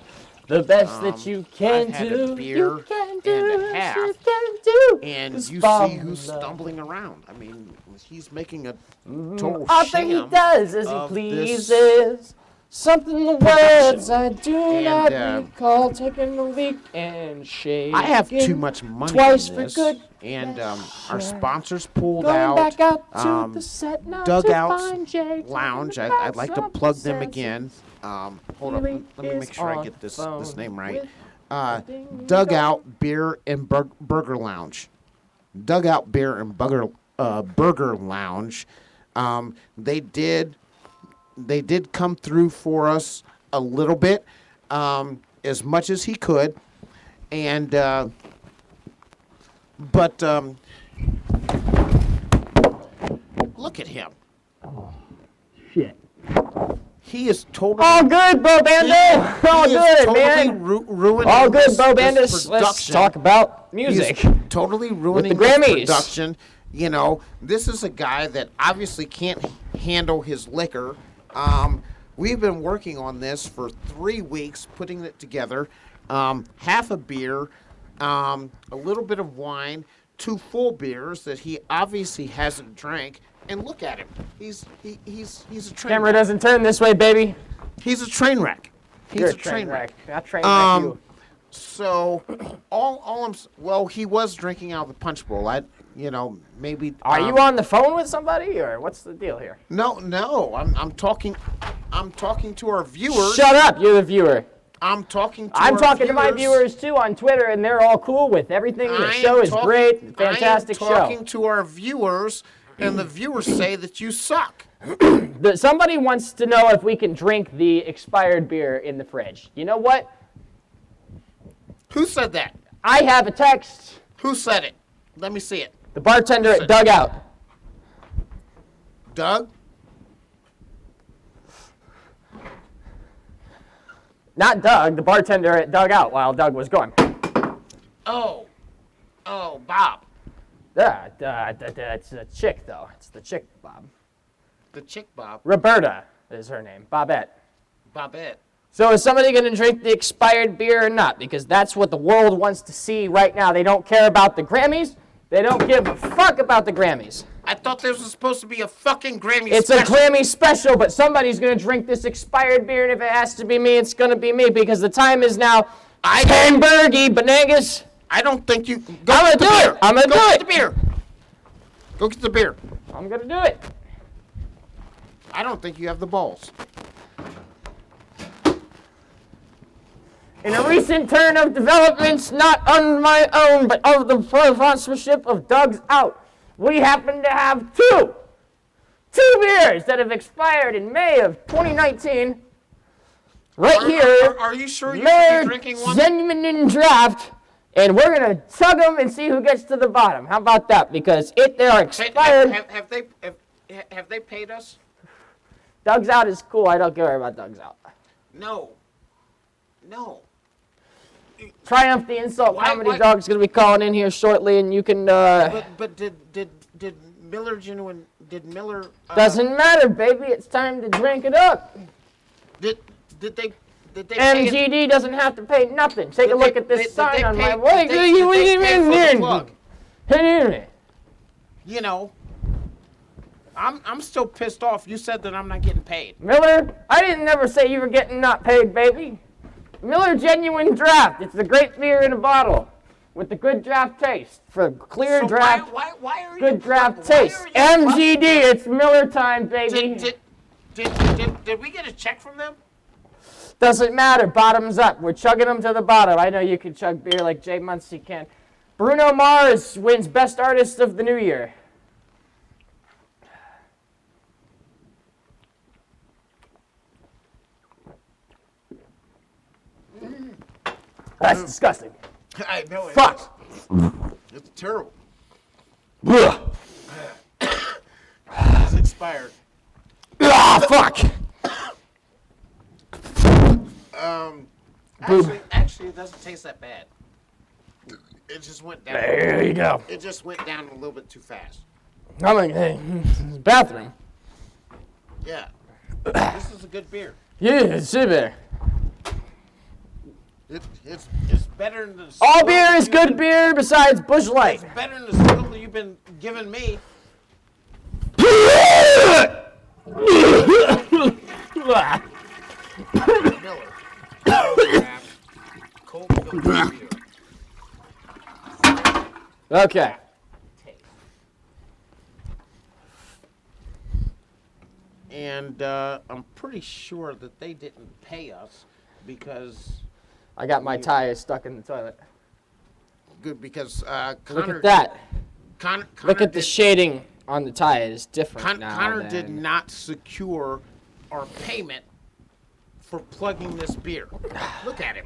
The best that you can I've had do, a beer you can do, and a half, you can do. And is you fall see who's in love. stumbling around. I mean, he's making a total All that he sham does is he of this pleases. Something the words I do And, not recall. Taking a leak and shaking. I have too much money twice in for this, good and our sponsors pulled Going out. back out to the set now to Dugouts find Jay. Lounge. Talking I'd like to about plug some them again. Hold up, He let me make is sure I on get this the name phone right. with Dugout Beer and Burger Lounge. Dugout Beer and Burger Lounge. They did come through for us a little bit, as much as he could, and but look at him. Shit. He is totally. All good, Bo Bando. All he is good, totally man. ruining All good, this, Bo this Bandus. Let's production. talk about He's music. totally ruining the this Grammys. production. You know, this is a guy that obviously can't handle his liquor. We've been working on this for 3 weeks, putting it together. Half a beer, a little bit of wine, 2 full beers that he obviously hasn't drank. And look at him. He's a train Camera wreck. doesn't turn this way, baby. He's a train wreck. He's You're a train wreck. I train wreck you. So, well, he was drinking out of the punch bowl. Maybe. Are you on the phone with somebody, or what's the deal here? No. I'm talking to our viewers. Shut up, you're the viewer. I'm talking I'm talking to my viewers too on Twitter, and they're all cool with everything. The show is great, fantastic I am talking to our viewers, and the viewers say that you suck. Somebody wants to know if we can drink the expired beer in the fridge. You know what? Who said that? I have a text. Who said it? Let me see it. The bartender at Dugout. Doug? Not Doug, the bartender at Dugout while Doug was gone. Oh, Bob. It's a chick, though. It's the chick, Bob. The chick Bob. Roberta is her name. Bobette. Bobette. So is somebody going to drink the expired beer or not? Because that's what the world wants to see right now. They don't care about the Grammys. They don't give a fuck about the Grammys. I thought this was supposed to be a fucking Grammy It's special. a Grammy special, but somebody's going to drink this expired beer, and if it has to be me, it's going to be me, because the time is now Hamburgy Benegas. I don't think you... I'm going to do it. I'm going to do Go it. get the beer. Go get the beer. I'm going to do it. I don't think you have the balls. In a recent turn of developments, not on my own, but of the sponsorship of Doug's Out, we happen to have two beers that have expired in May of 2019. Right here, Are you sure you should Miller be drinking one? Genuine Draft, and we're gonna tug them and see who gets to the bottom. How about that? Because they are expired. Have they paid us? Doug's Out is cool. I don't care about Doug's Out. No. Triumph the Insult Why- Comedy why- Dog's gonna be calling in here shortly, and you can. But did Miller Genuine? Did Miller? Doesn't matter, baby. It's time to drink it up. Did they? Did they pay it? MGD doesn't have to pay nothing. Take a look at this sign on my way. Did they pay for the plug? You know, I'm still pissed off. You said that I'm not getting paid. Miller, I didn't never say you were getting not paid, baby. Miller Genuine Draft. It's a great beer in a bottle. with the good draft taste for clear So draft, why are you good draft why taste. are you MGD, it's Miller time, baby. Did we get a check from them? Doesn't matter. Bottoms up. We're chugging them to the bottom. I know you can chug beer like Jay Muncie can. Bruno Mars wins Best Artist of the New Year. That's disgusting. I know it. Fuck. It's terrible. Ugh. It's expired. Ah, fuck. Actually, it doesn't taste that bad. It just went down. There you go. It just went down a little bit too fast. I'm like, hey, bathroom. Yeah. This is a good beer. Yeah, sit there. It's better than the All swill beer is you've good been- beer besides Busch Light. It's better than the swill you've been giving me. Miller. Cold filter beer. Okay. And I'm pretty sure that they didn't pay us because I got my tires stuck in the toilet. Connor. Look at that. Connor Look at the did- shading on the tire. It's different now. Connor did than- not secure our payment for plugging this beer. Look at him.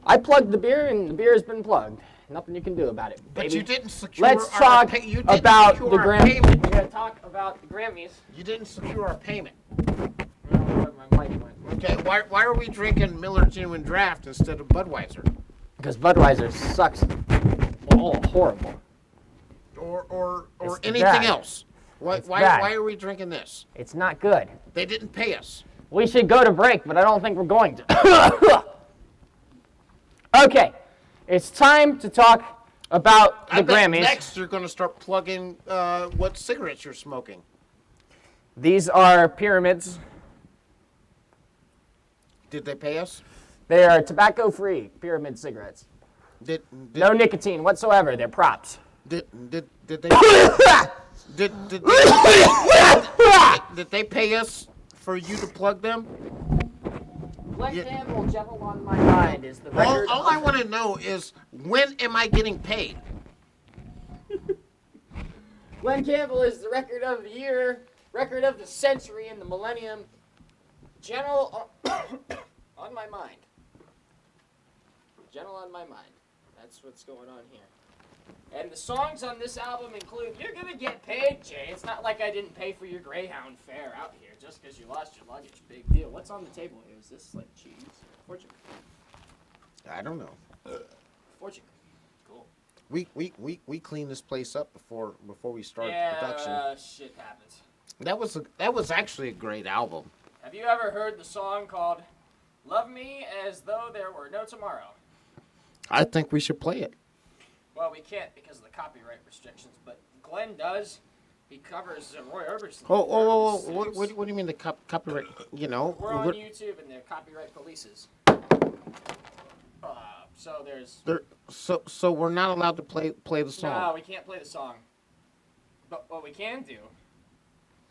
I plugged the beer, and the beer has been plugged. Nothing you can do about it, baby. But you didn't secure Let's our talk you didn't about secure the our Grammys. payment. We're gonna talk about the Grammys. You didn't secure our payment. I don't know where my mic went. Okay, why are we drinking Miller Genuine Draft instead of Budweiser? Because Budweiser sucks. Oh, horrible. Or It's anything bad. else? Why It's bad. why are we drinking this? It's not good. They didn't pay us. We should go to break, but I don't think we're going to. Okay, it's time to talk about the I bet Grammys. next you're going to start plugging what cigarettes you're smoking. These are pyramids. Did they pay us? They are tobacco-free pyramid cigarettes. Did No nicotine whatsoever. They're props. did they did they pay us for you to plug them? Glenn Yeah. Campbell, Gentle on My Mind is the record. All I want to know is when am I getting paid? Glenn Campbell is the record of the year, record of the century, and the millennium. Gentle on My Mind. Gentle on My Mind. That's what's going on here. And the songs on this album include You're Gonna Get Paid, Jay. It's not like I didn't pay for your Greyhound fare out here just because you lost your luggage. Big deal. What's on the table here? Is this like cheese? Fortune. I don't know. Fortune. Cool. We cleaned this place up before we started production. Yeah, shit happens. That was actually a great album. Have you ever heard the song called Love Me As Though There Were No Tomorrow? I think we should play it. Well, we can't because of the copyright restrictions, but Glenn does. He covers Roy Orbison. Oh, what do you mean the copyright? You know, We're on YouTube and they're copyright polices. So there's... so we're not allowed to play the No, song. we can't play the song. But what we can do...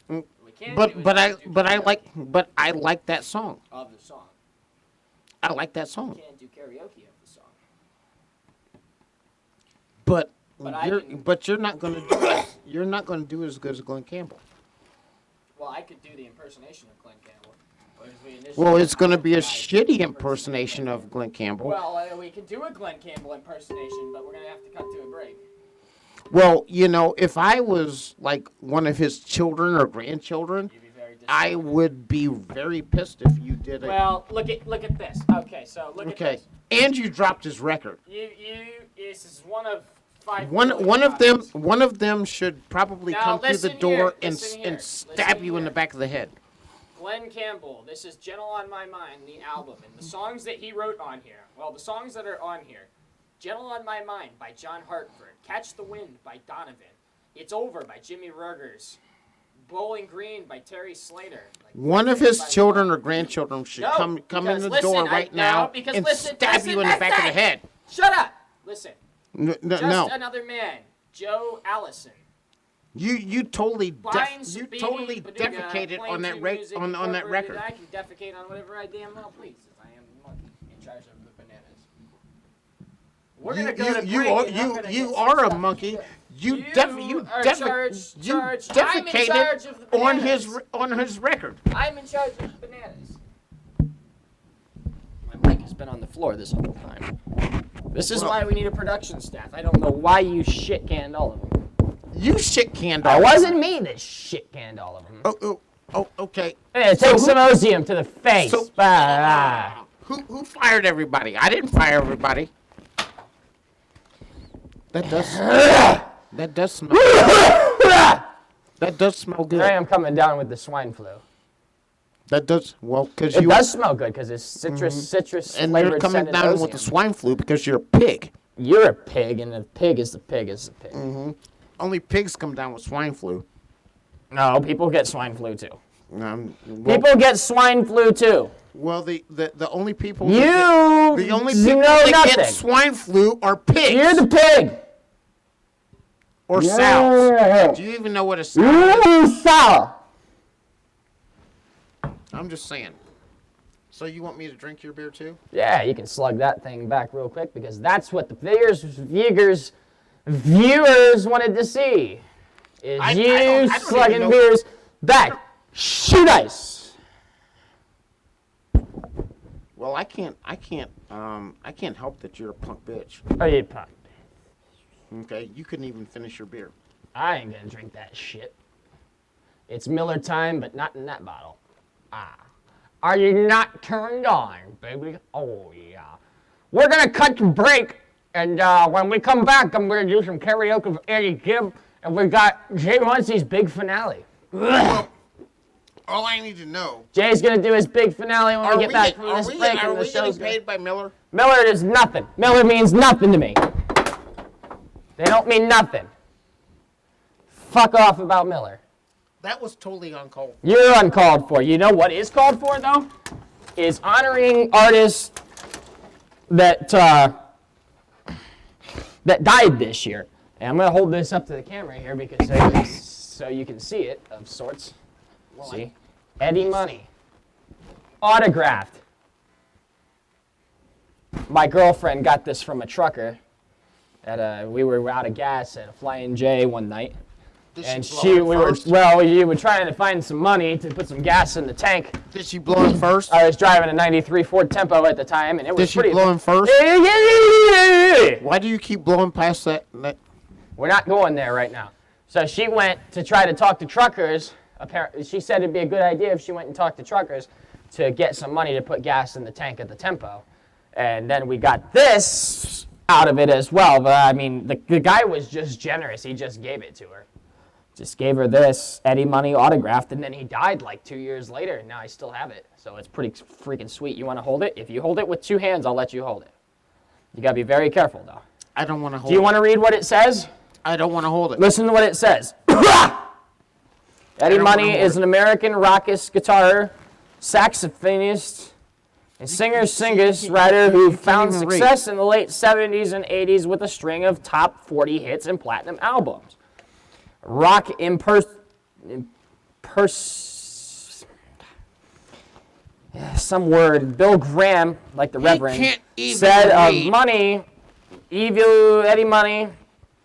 Mm, We can do But is I like that song. of the song. I like that We song. can't do karaoke of the song. But I can- you're not going to do it. You're not going to do as good as Glenn Campbell. Well, I could do the impersonation of Glenn Campbell. whereas we initially Well, it's going to be a tried shitty to impersonation of Glenn Campbell. Well, we can do a Glenn Campbell impersonation, but we're going to have to cut to a break. Well, you know, if I was like one of his children or grandchildren, You'd be very I disappointed. would be very pissed if you did it. Well, look at this. Okay, so look at Okay, this. and you dropped his record. This is one of 5. One million of them copies. should probably Now, come through the listen door here, and listen here, and stab listen you in here. the back of the head. Glenn Campbell. This is "Gentle on My Mind," the album, and the songs that he wrote on here. Well, the songs that are on here: "Gentle on My Mind" by John Hartford, "Catch the Wind" by Donovan, "It's Over" by Jimmy Rogers, "Bowling Green" by Terry Slater. One of his children or grandchildren should No, come in because the listen, door right now because and listen, stab you in the back of the head. Shut up! Listen. Just no. another man, Joe Allison. You totally Fine, defecated on that on that record. I can defecate on whatever I damn well please, as I am the monkey in charge of the bananas. We're gonna go to break, and I'm gonna you get are some a stuff. monkey. You I'm in charge of the defecated on his record. I'm in charge of the bananas. My mic has been on the floor this whole time. This is why we need a production staff. I don't know why you shit canned all of them. You shit canned. It wasn't me that shit canned all of them. Oh, okay. Hey, take some osium to the face. Who fired everybody? I didn't fire everybody. That does smell. That does smell good. I am coming down with the swine flu. That does because It does smell good because it's citrus and you're flavored coming scented down osium. with the swine flu because you're a pig. You're a pig, and the pig is the pig is the pig. Only pigs come down with swine flu. No, people get swine flu too. Well, People get swine flu too. well, the only people You the only people know that nothing. get swine flu are pigs. You're the pig. or Yeah. sows. Do you even know what a sow is? You sour. I'm just saying. So you want me to drink your beer too? Yeah, you can slug that thing back real quick because that's what the viewers wanted to see. Is I you don't even slugging know- beers back. Shoot ice. Well, I can't help that you're a punk bitch. Oh, you punk. Okay, you couldn't even finish your beer. I ain't gonna drink that shit. It's Miller time, but not in that bottle. Are you not turned on, baby? Oh, yeah. We're gonna cut to break, and when we come back, I'm gonna do some karaoke with Eddie Gibb, and we got Jay Muncie's big finale. All I need to know. Jay's gonna do his big finale when we get back from this break, Are and the we getting show's paid by Miller? Miller is nothing. Miller means nothing to me. They don't mean nothing. Fuck off about Miller. That was totally uncalled. You're uncalled for. You know what is called for, though? Is honoring artists that died this year. And I'm going to hold this up to the camera here because so you can see it, of sorts. See? Eddie Money. Autographed. My girlfriend got this from a trucker. We were out of gas at a Flying J one night. And we were trying to find some money to put some gas in the tank. Did she blow him first? I was driving a 93 Ford Tempo at the time, and it was Did she blow him first? Why do you keep blowing past that? We're not going there right now. So she went to try to talk to truckers. Apparently, she said it'd be a good idea if she went and talked to truckers to get some money to put gas in the tank at the Tempo. And then we got this out of it as well. But I mean, the guy was just generous. He just gave it to her. Just gave her this Eddie Money autographed, and then he died like 2 years later, and now I still have it. So it's pretty freaking sweet. You want to hold it? If you hold it with 2 hands, I'll let you hold it. You got to be very careful, though. I don't want to hold it. Do you want to read what it says? I don't want to hold it. Listen to what it says. Eddie Money is an American rockist guitar, saxophonist, and singer-writer who found success in the late 70s and 80s with a string of top 40 hits and platinum albums. Rock some word. Bill Graham, like the Reverend, can't even said read. of Money, Eddie Money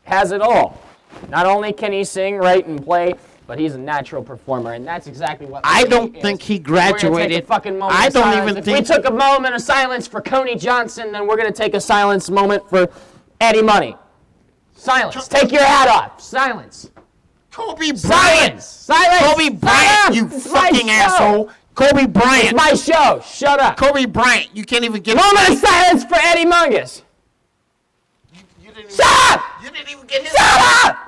has it all. Not only can he sing, write, and play, but he's a natural performer, and that's exactly what I Money don't is. think he We're gonna take graduated. a fucking moment I of don't silence. even If think. we took a moment of silence for Coney Johnson, then we're gonna take a silence moment for Eddie Money. Silence. Take your hat off. Silence. Kobe Bryant. Silence. Silence. Kobe Bryant, you It's my fucking show. asshole. Kobe It's Bryant. my show. Shut up. Kobe Bryant. You can't even get. Moment of silence for Eddie Mungus. You didn't even, Shut up. You didn't even get his. Shut up.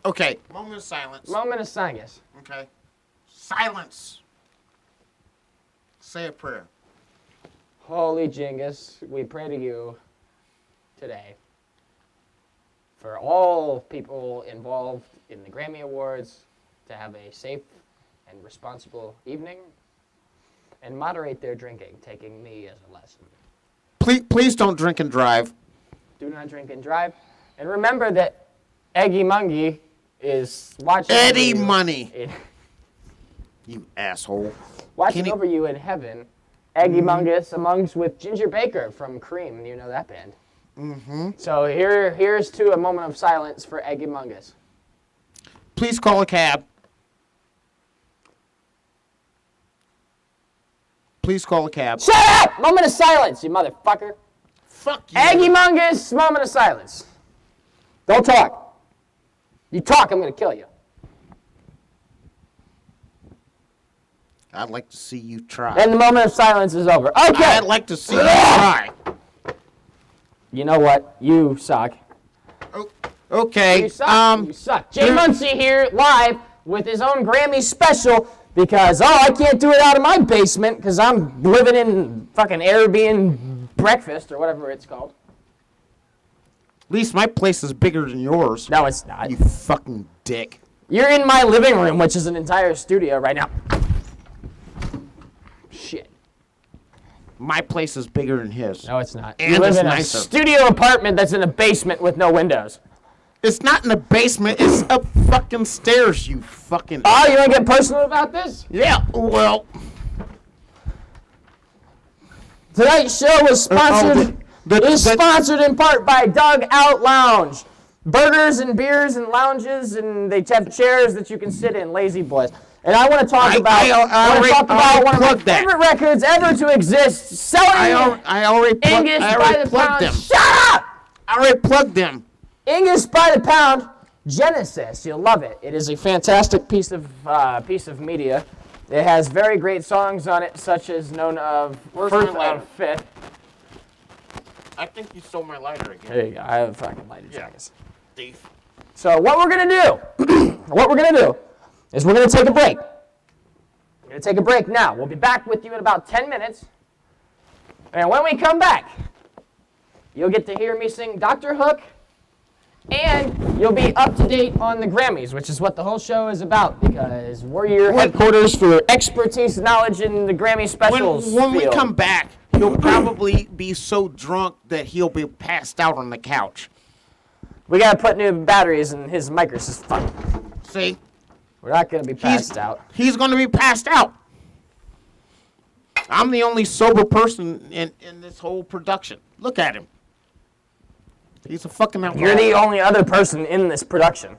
Okay. Moment of silence. Moment of silence. Okay. Silence. Say a prayer. Holy Jingus, we pray to you today for all people involved in the Grammy Awards to have a safe and responsible evening and moderate their drinking, taking me as a lesson. Please don't drink and drive. Do not drink and drive. And remember that Eggy Mungie is watching Eddie over you Money. You asshole. watching Can he- over you in heaven. Eggy Mungus amongst with Ginger Baker from Cream. You know that band. Mm-hmm. So here's to a moment of silence for Eggy Mungus. Please call a cab. Please call a cab. Shut up! Moment of silence, you motherfucker. Fuck you. Eggy Mungus, moment of silence. Don't talk. You talk, I'm gonna kill you. I'd like to see you try. And the moment of silence is over. Okay. I'd like to see you try. You know what? You suck. Okay. You suck. You suck. Jay Muncie here live with his own Grammy special because, I can't do it out of my basement because I'm living in fucking Airbnb breakfast or whatever it's called. At least my place is bigger than yours. No, it's not. You fucking dick. You're in my living room, which is an entire studio right now. Shit. My place is bigger than his. No, it's not. And You live it's in a nicer. studio apartment that's in a basement with no windows. It's not in the basement. It's up fucking stairs, you fucking... Oh, you want to get personal about this? Yeah, well... Tonight's show was sponsored. Sponsored in part by Dug Out Lounge. Burgers and beers and lounges, and they have chairs that you can sit in. Lazy boys. And I want to talk about one of my favorite records ever to exist. Selling I already Angus by the plugged pound. them. Shut up! I already plugged them. Angus by the pound. Genesis. You'll love it. It is a fantastic piece of media. It has very great songs on it, such as known of Where's First my lighter? of Fifth. I think you stole my lighter again. There you go. I have fucking lighted jackets. Thief. So what we're gonna do, is we're gonna take a break. We're gonna take a break now. We'll be back with you in about 10 minutes. And when we come back, you'll get to hear me sing Dr. Hook, and you'll be up to date on the Grammys, which is what the whole show is about, because we're your headquarters for expertise, knowledge in the Grammy specials. When we field. come back, he'll probably be so drunk that he'll be passed out on the couch. We gotta put new batteries in his microphone. See? We're not gonna be passed out. He's going to be passed out. I'm the only sober person in this whole production. Look at him. He's a fucking outlaw. You're the only other person in this production.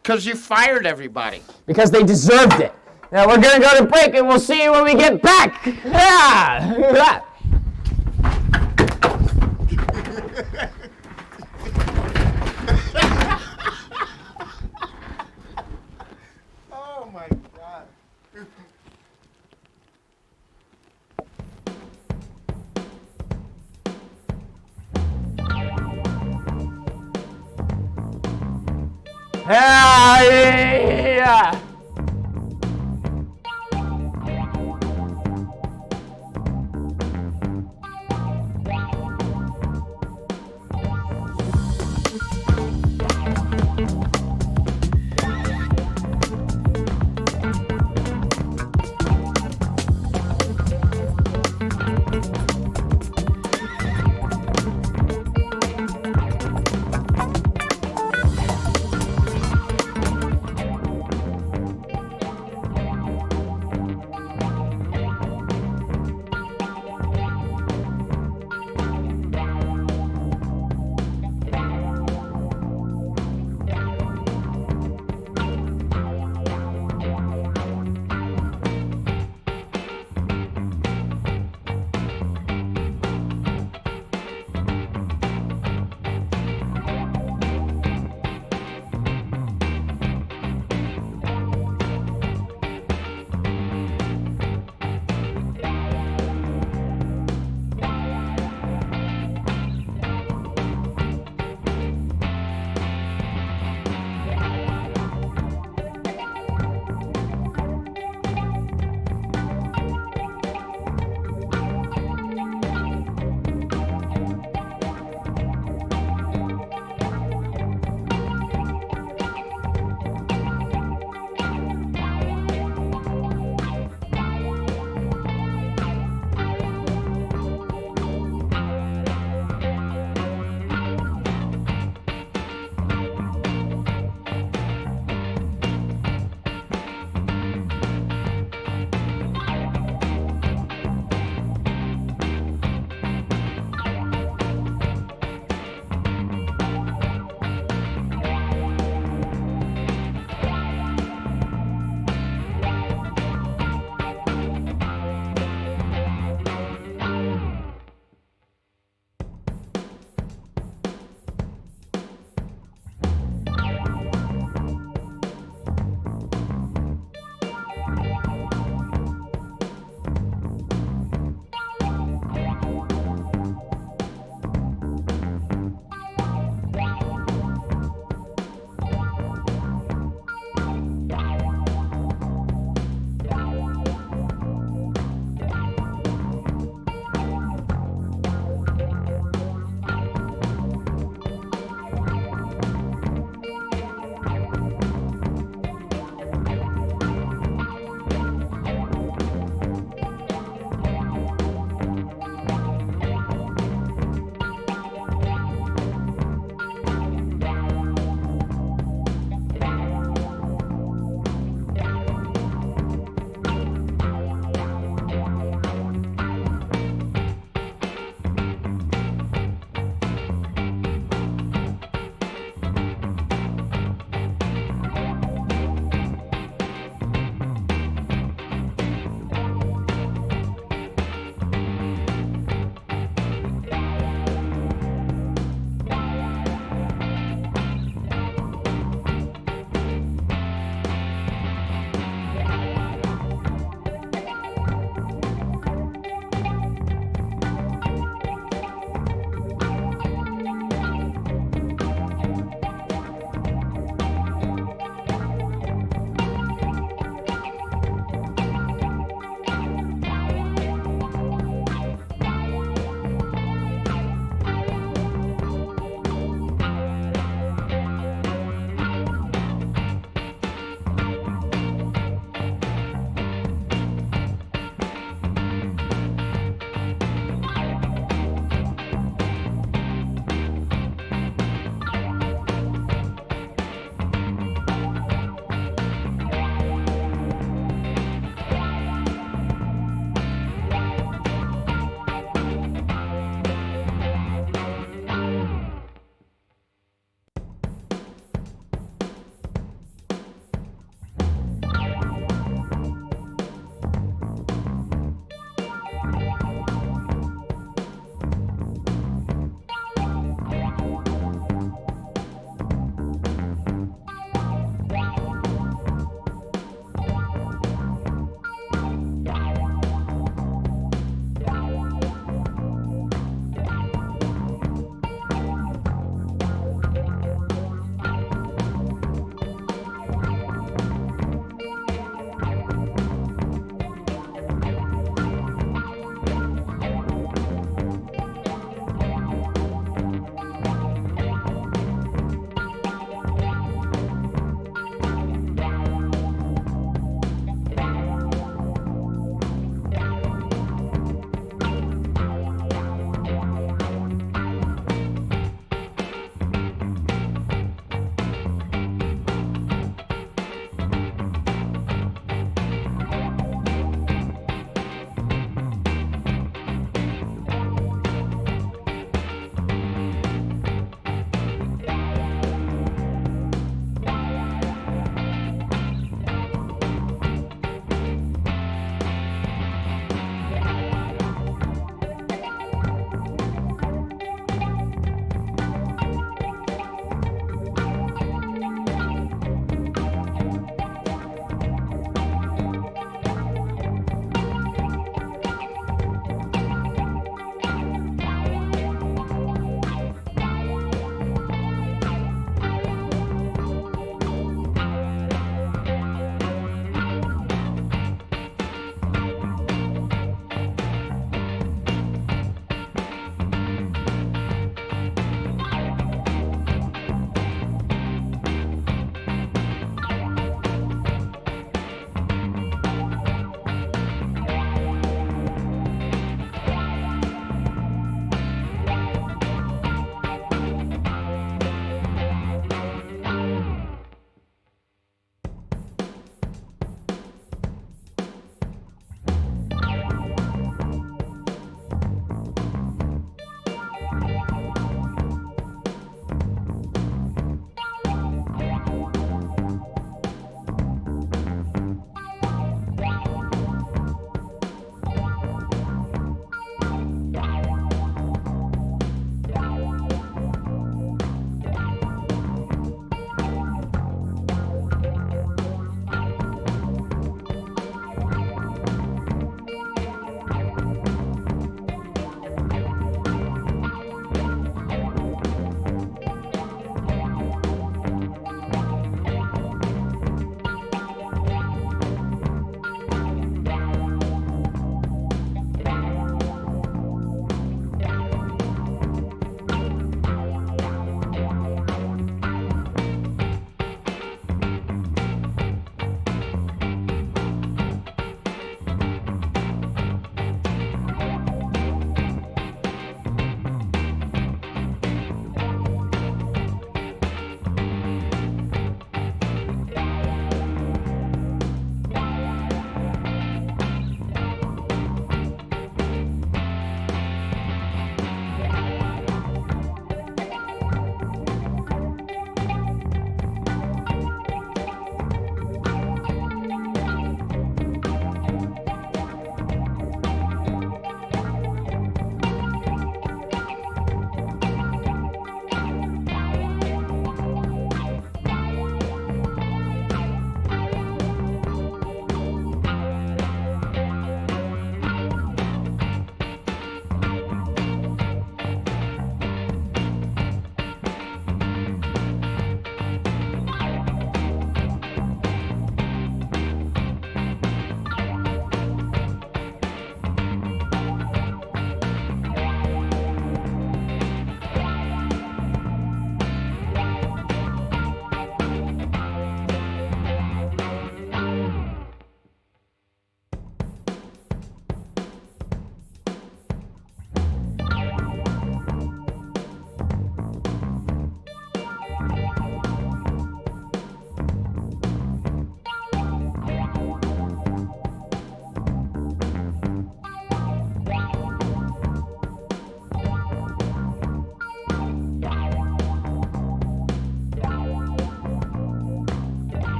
Because you fired everybody. Because they deserved it. Now we're gonna go to break and we'll see you when we get back. Yeah. Oh my God. Yeah.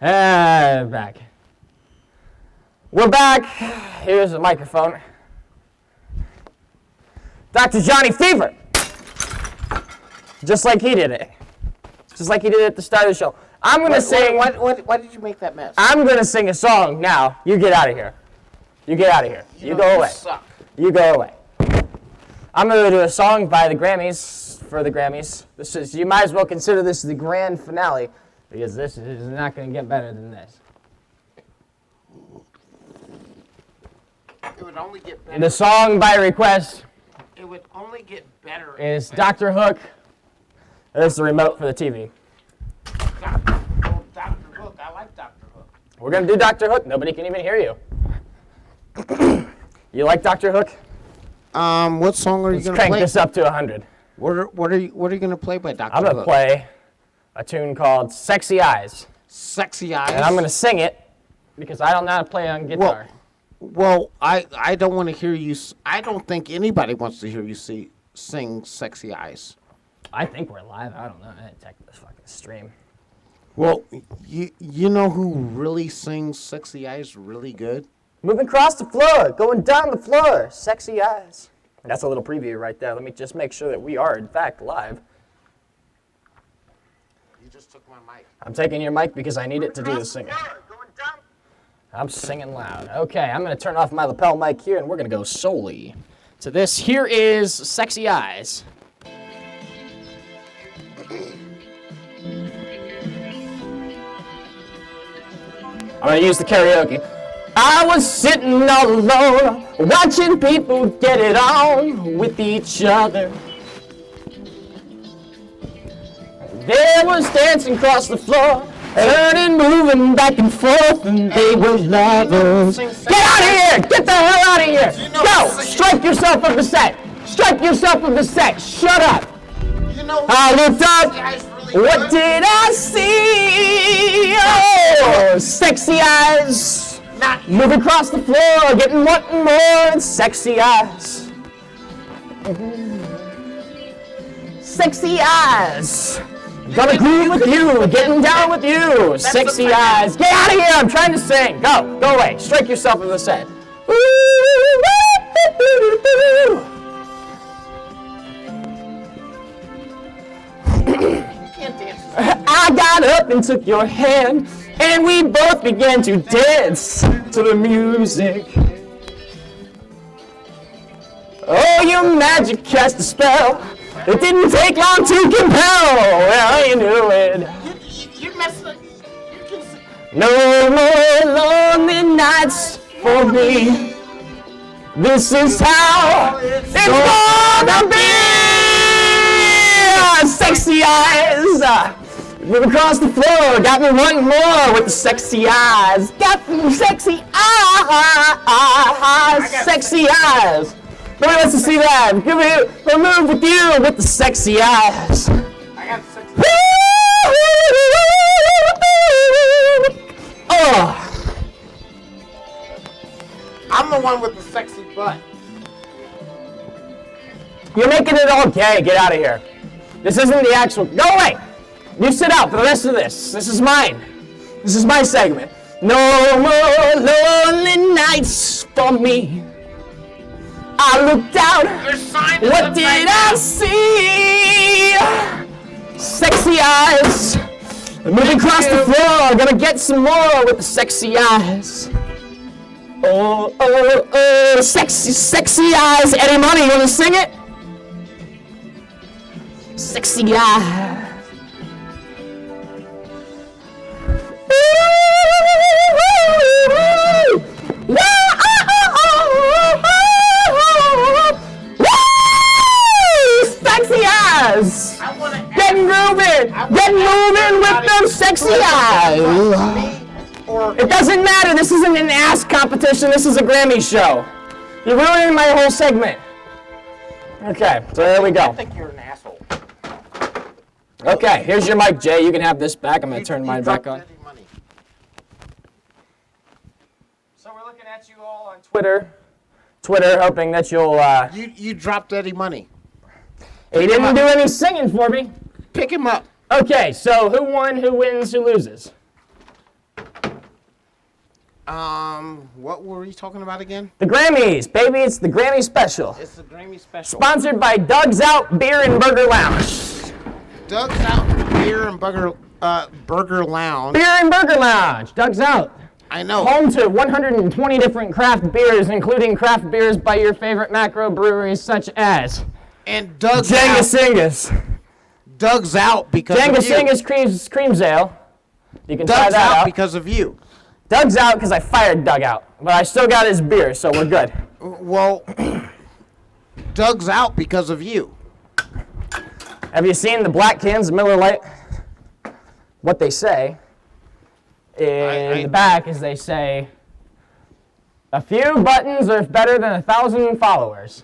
Back. We're back. Here's the microphone. Dr. Johnny Fever. Just like he did it. Just like he did it at the start of the show. I'm going to sing. Why did you make that mess? I'm going to sing a song now. You get out of here. You get out of here. You go away. Suck. You go away. I'm going to do a song by the Grammys, for the Grammys. You might as well consider this the grand finale, because this is not going to get better than this. It would only get better. And the song by request It would only get better. is Dr. Hook. There's the remote for the TV. Dr. Hook. I like Dr. Hook. We're going to do Dr. Hook. Nobody can even hear you. You like Dr. Hook? What song are you Let's gonna crank play? this up to 100. What are you gonna play by Dr. I'm Hook? going to play a tune called Sexy Eyes. Sexy Eyes. And I'm going to sing it because I don't know how to play on guitar. Well, I don't want to hear you. I don't think anybody wants to hear you sing Sexy Eyes. I think we're live. I don't know. I didn't check this fucking stream. Well, you know who really sings Sexy Eyes really good? Moving across the floor, going down the floor, sexy eyes. That's a little preview right there. Let me just make sure that we are, in fact, live. You just took my mic. I'm taking your mic because I need it to do the singing. I'm singing loud. Okay, I'm going to turn off my lapel mic here, and we're going to go solely to this. Here is Sexy Eyes. I'm going to use the karaoke. I was sitting all alone, watching people get it on with each other. They was dancing across the floor, turning, moving back and forth, and they were lovers. Get out of here! Get the hell out of here! Go! Strike yourself of the set! Strike yourself of the set! Shut up! You know I looked up. Sexy Eyes really What good? did I see? Oh, sexy eyes. Not Move across the floor, getting wanting more, and sexy eyes. Sexy eyes. Gonna groove with you, getting down with you. Sexy eyes. Get out of here, I'm trying to sing. Go away. Strike yourself in the set. I got up and took your hand, and we both began to dance to the music. Oh, your magic cast a spell. It didn't take long to compel. Well, you knew it. you're messing up. You can sing. No more lonely nights for me. This is how it's gonna be. Sexy eyes. Move across the floor, got me wanting more with the sexy eyes. Got me sexy eyes, sexy eyes. Nobody wants to see that. Give me a move with you with the sexy eyes. I got sexy. Oh, I'm the one with the sexy butt. you're making it all gay. Get out of here. This isn't the actual. Go away. You sit out for the rest of this. This is mine. This is my segment. No more lonely nights for me. I looked out. Your sign is What upside did down. I see? Sexy eyes. Moving across the floor. Gonna get some more with the sexy eyes. Oh, oh, oh. Sexy, sexy eyes. Eddie Money, you wanna sing it? Sexy eyes. Sexy eyes! I want to Get moving! Get moving with them sexy eyes! or It doesn't matter, this isn't an ass competition, this is a Grammy show. You're ruining my whole segment. Okay, so there we I go. think you're an asshole. Okay, here's your mic, Jay. You can have this back. I'm going to turn mine back on. So we're looking at you all on Twitter, hoping that you'll. You dropped Eddie Money. He didn't do any singing for me. Pick him up. Okay, so who won, who wins, who loses? What were we talking about again? The Grammys, baby. It's the Grammy special. It's the Grammy special. Sponsored by Doug's Out Beer and Burger Lounge. Doug's Out Beer and Burger Lounge. Beer and Burger Lounge. Doug's Out. I know. Home to 120 different craft beers, including craft beers by your favorite macro breweries such as And Doug's Jenga Out. Singus. Doug's Out because Jenga of you. Singus Creams Ale. You can try Doug's that out out. because of you. Doug's out because I fired Doug out, but I still got his beer, so we're good. Well, Doug's out because of you. Have you seen the black cans of Miller Lite? What they say in the back is they say, a few buttons are better than 1,000 followers.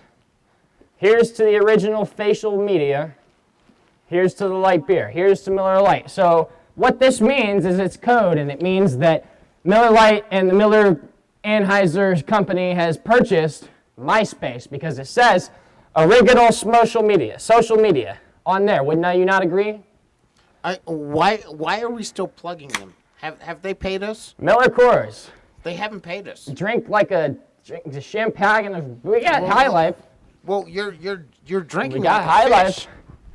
Here's to the original facial media. Here's to the light beer. Here's to Miller Lite. So what this means is it's code, and it means that Miller Lite and the Miller Anheuser company has purchased MySpace because it says original social media on there. Wouldn't you not agree? Why are we still plugging them? Have they paid us? Miller Coors. They haven't paid us. Drink the champagne of, we got High Life. Well, you're drinking We got like High a Life. fish.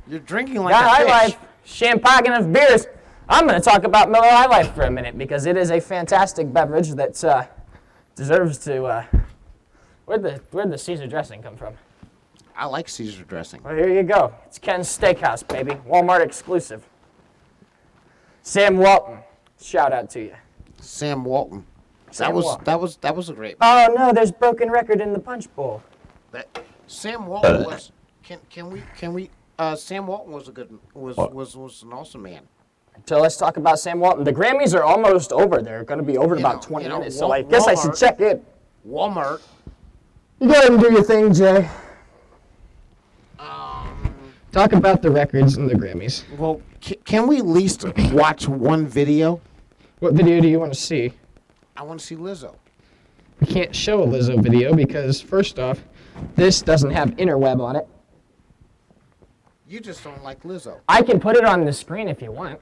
You're drinking like Got a High fish. Life, champagne of beers. I'm going to talk about Miller High Life for a minute because it is a fantastic beverage that deserves to. Where'd the Caesar dressing come from? I like Caesar dressing. Well, here you go. It's Ken's Steakhouse, baby. Walmart exclusive. Sam Walton, shout out to you. Sam Walton. Sam Walton. That was a great. Oh no, there's broken record in the punch bowl. Sam Walton was. Can we? Sam Walton was a good was an awesome man. So let's talk about Sam Walton. The Grammys are almost over. They're going to be over in about 20 minutes. So I guess I should check in. Walmart. You go ahead and do your thing, Jay. Talk about the records and the Grammys. Well, can we at least watch one video? What video do you want to see? I want to see Lizzo. We can't show a Lizzo video because, first off, this doesn't have interweb on it. You just don't like Lizzo. I can put it on the screen if you want.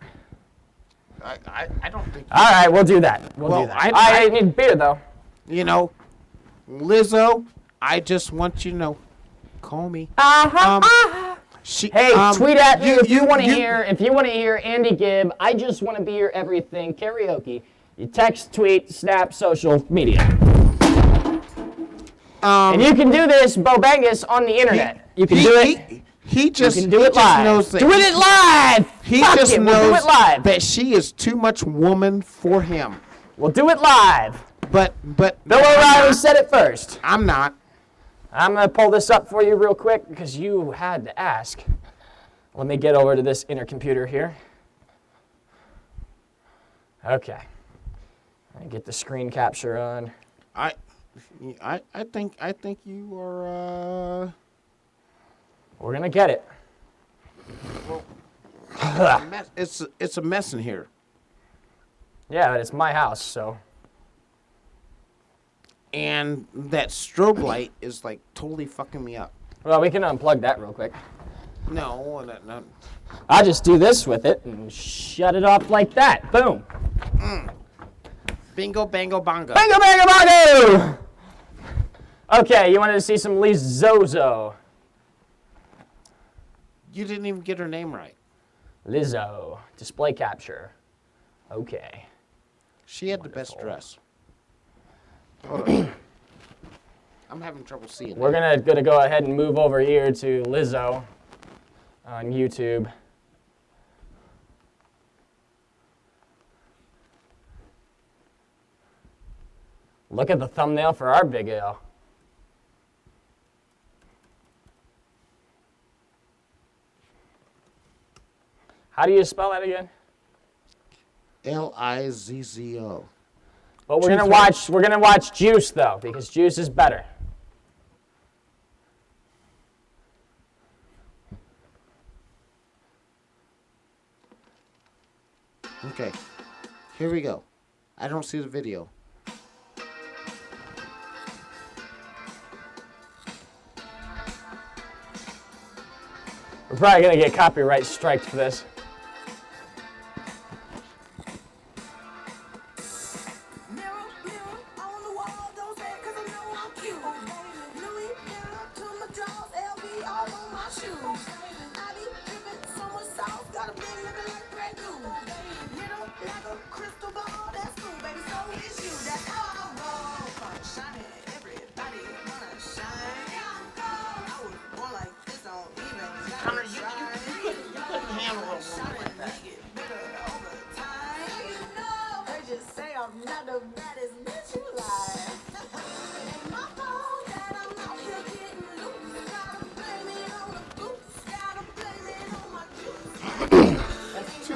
I don't think. All right, we'll do that. We'll do that. I need beer, though. You know, Lizzo. I just want you to know. Call me. Hey, tweet at me if you want to hear. If you want to hear Andy Gibb, I just want to be your everything karaoke. You text, tweet, snap, social media. And you can do this, Bobangus, on the internet. You can do it. He just, you can do it live. Knows that do it live. He Fuck just it, knows we'll do it live. that she is too much woman for him. We'll do it live. But Bill O'Reilly said it first. I'm not. I'm going to pull this up for you real quick because you had to ask. Let me get over to this intercomputer here. Okay. Let me get the screen capture on. I think you are. We're going to get it. It's a mess in here. Yeah, but it's my house, so. And that strobe light is like totally fucking me up. Well, we can unplug that real quick. No. I'll just do this with it and shut it off like that. Boom. Bingo, bango, bongo. Bango, bango, bango! Okay, you wanted to see some Lee Zozo. You didn't even get her name right. Lizzo. Display capture. Okay. She had the best dress. Hold on. I'm having trouble seeing. We're gonna go ahead and move over here to Lizzo on YouTube. Look at the thumbnail for our big L. How do you spell that again? Lizzo. But we're gonna watch Juice though, because Juice is better. Okay. Here we go. I don't see the video. We're probably gonna get copyright striked for this.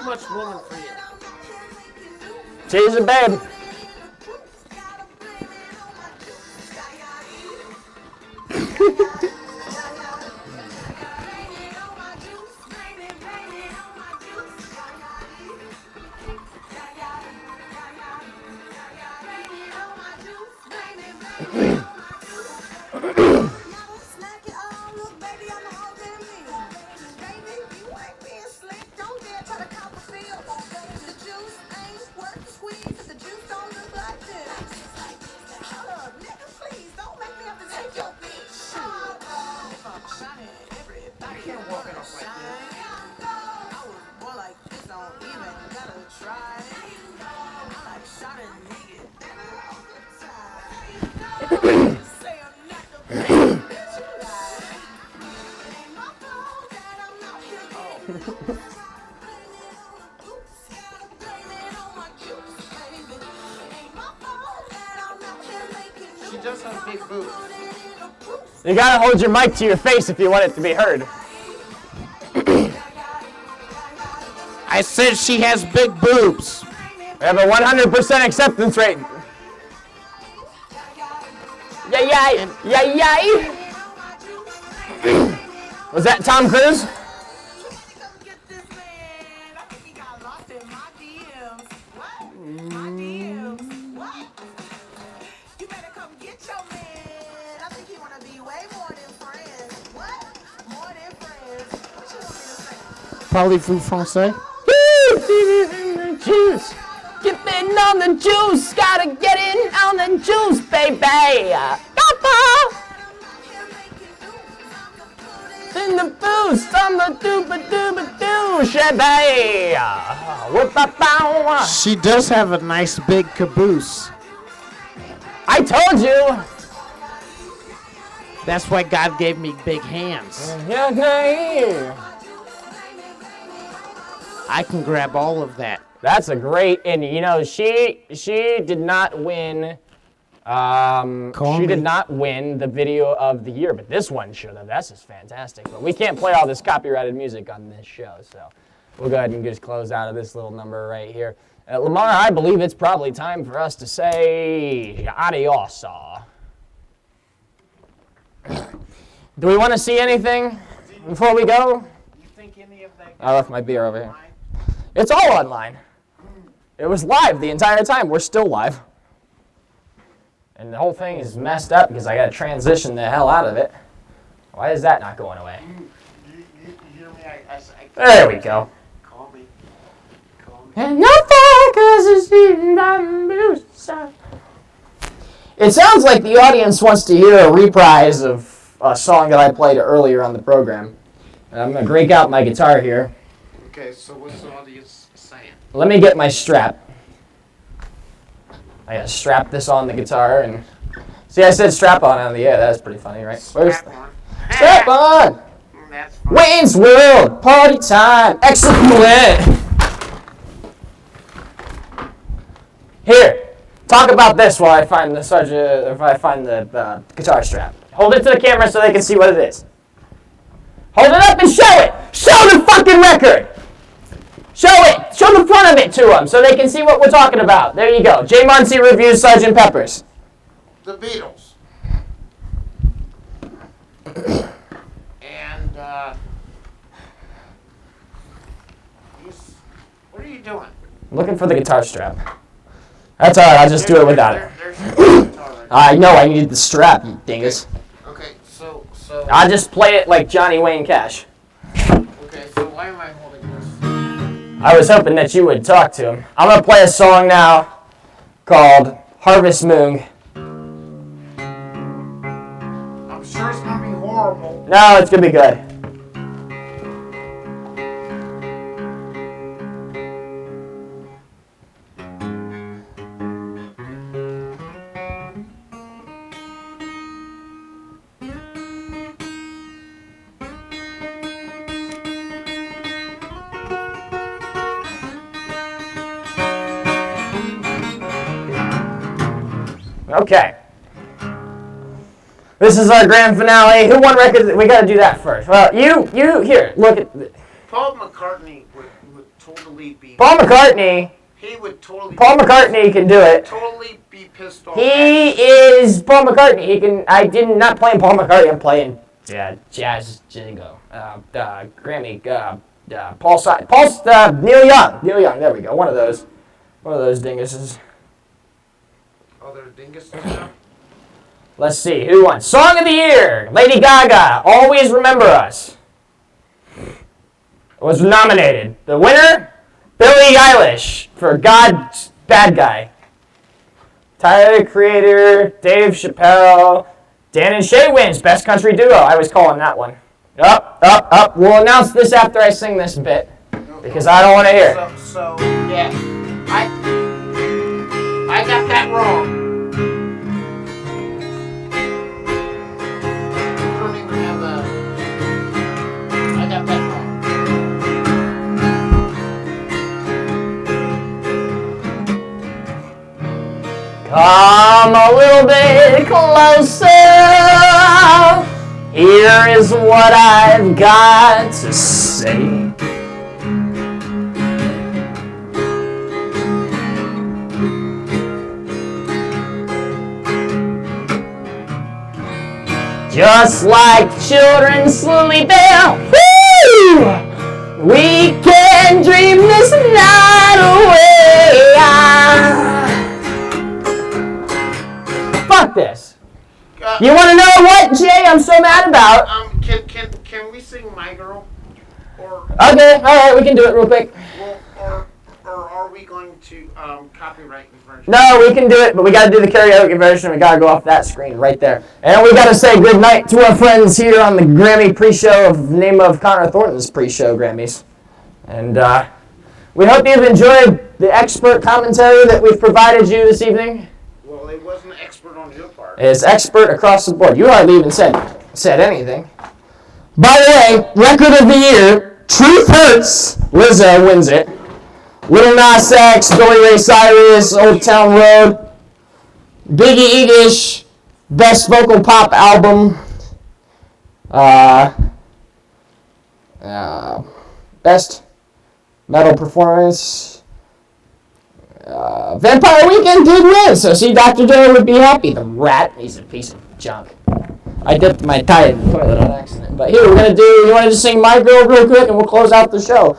much woman for you. She's a babe. She does have big boobs. You gotta hold your mic to your face if you want it to be heard. I said she has big boobs. We have a 100% acceptance rate. Yay! Was that Tom Cruise? Parlez-vous français? Juice. Get in on the juice. Gotta get in on the juice, baby. Papa. In the boost on the dooba-dooba-doo, baby. Whoop-a-bow. She does have a nice big caboose. I told you. That's why God gave me big hands. I can grab all of that. That's a great, and you know, she did not win. She did not win the video of the year, but this one should have. That's just fantastic. But we can't play all this copyrighted music on this show, so we'll go ahead and just close out of this little number right here. Lamar, I believe it's probably time for us to say adios. Do we want to see anything before we go? You think any of that? I left my beer over here. It's all online. It was live the entire time. We're still live. And the whole thing is messed up because I got to transition the hell out of it. Why is that not going away? You hear me? There we go. Call me. And no focus is eating bamboo. It sounds like the audience wants to hear a reprise of a song that I played earlier on the program. I'm going to break out my guitar here. Okay, so what's the audience saying? Let me get my strap. I gotta strap this on the guitar and see. I said strap on the air. That's pretty funny, right? Strap on. Strap on. That's fine. Wayne's World party time. Excellent. Here, talk about this while I find the guitar strap. Hold it to the camera so they can see what it is. Hold it up and show it. Show the fucking record. Show it! Show the front of it to them so they can see what we're talking about. There you go. Jay Muncie reviews Sgt. Pepper's. The Beatles. And, what are you doing? Looking for the guitar strap. That's all right. I'll just do it without it. There's your guitar right I know. I need the strap, you dingus. Okay, so. I'll just play it like Johnny Wayne Cash. Okay, so why am I holding this? I was hoping that you would talk to him. I'm going to play a song now called Harvest Moon. I'm sure it's gonna be horrible. No, it's going to be good. Okay. This is our grand finale. Who won record? We got to do that first. Well, you here. Look at. Paul McCartney totally be. Paul McCartney. He would totally. Paul McCartney can do it. Totally be pissed off. He is Paul McCartney. He can. I did not playing Paul McCartney. I'm playing jazz jingo. Grammy. Neil Young. Neil Young. There we go. One of those dinguses. Oh, they're dinguses now? Let's see. Who won? Song of the Year. Lady Gaga. Always Remember Us. Was nominated. The winner, Billie Eilish for God's Bad Guy. Tyler, the Creator, Dave Chappelle, Dan and Shay wins Best Country Duo. I was calling that one. Up. We'll announce this after I sing this bit because I don't want to hear it. So yeah, I got that wrong. I got that wrong. Come a little bit closer. Here is what I've got to say. Just like children sleeping, woo! We can dream this night away. Fuck this. You want to know what, Jay, I'm so mad about? Can we sing My Girl? Or Okay, all right, we can do it real quick. or are we going to copyright infringement? No, we can do it, but we got to do the karaoke version. We got to go off that screen right there. And we got to say good night to our friends here on the Grammy pre-show of name of Connor Thornton's pre-show Grammys. And we hope you've enjoyed the expert commentary that we've provided you this evening. Well, it wasn't expert on your part. It's expert across the board. You hardly even said anything. By the way, record of the year, Truth Hurts. Lizzo wins it. Lil Nas X, Billy Ray Cyrus, Old Town Road. Biggie Egish, Best Vocal Pop Album. Best Metal Performance. Vampire Weekend did win, so see, Dr. J would be happy. The rat, he's a piece of junk. I dipped my tie in the toilet on accident. But here, we're going to do, you want to just sing My Girl real quick and we'll close out the show.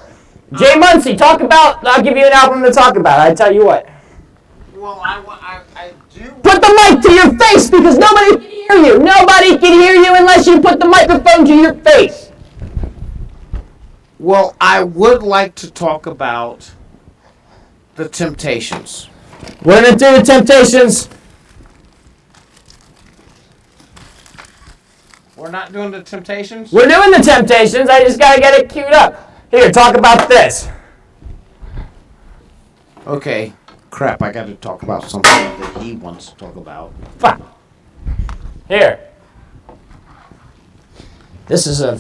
Jay Muncie, I'll give you an album to talk about. I tell you what. Well, I do. Put the mic to your face because nobody can hear you. Nobody can hear you unless you put the microphone to your face. Well, I would like to talk about the Temptations. We're going to do the Temptations. We're not doing the Temptations? We're doing the Temptations. I just got to get it queued up. Here, talk about this. Okay. Crap, I got to talk about something that he wants to talk about. Fuck. Here. This is a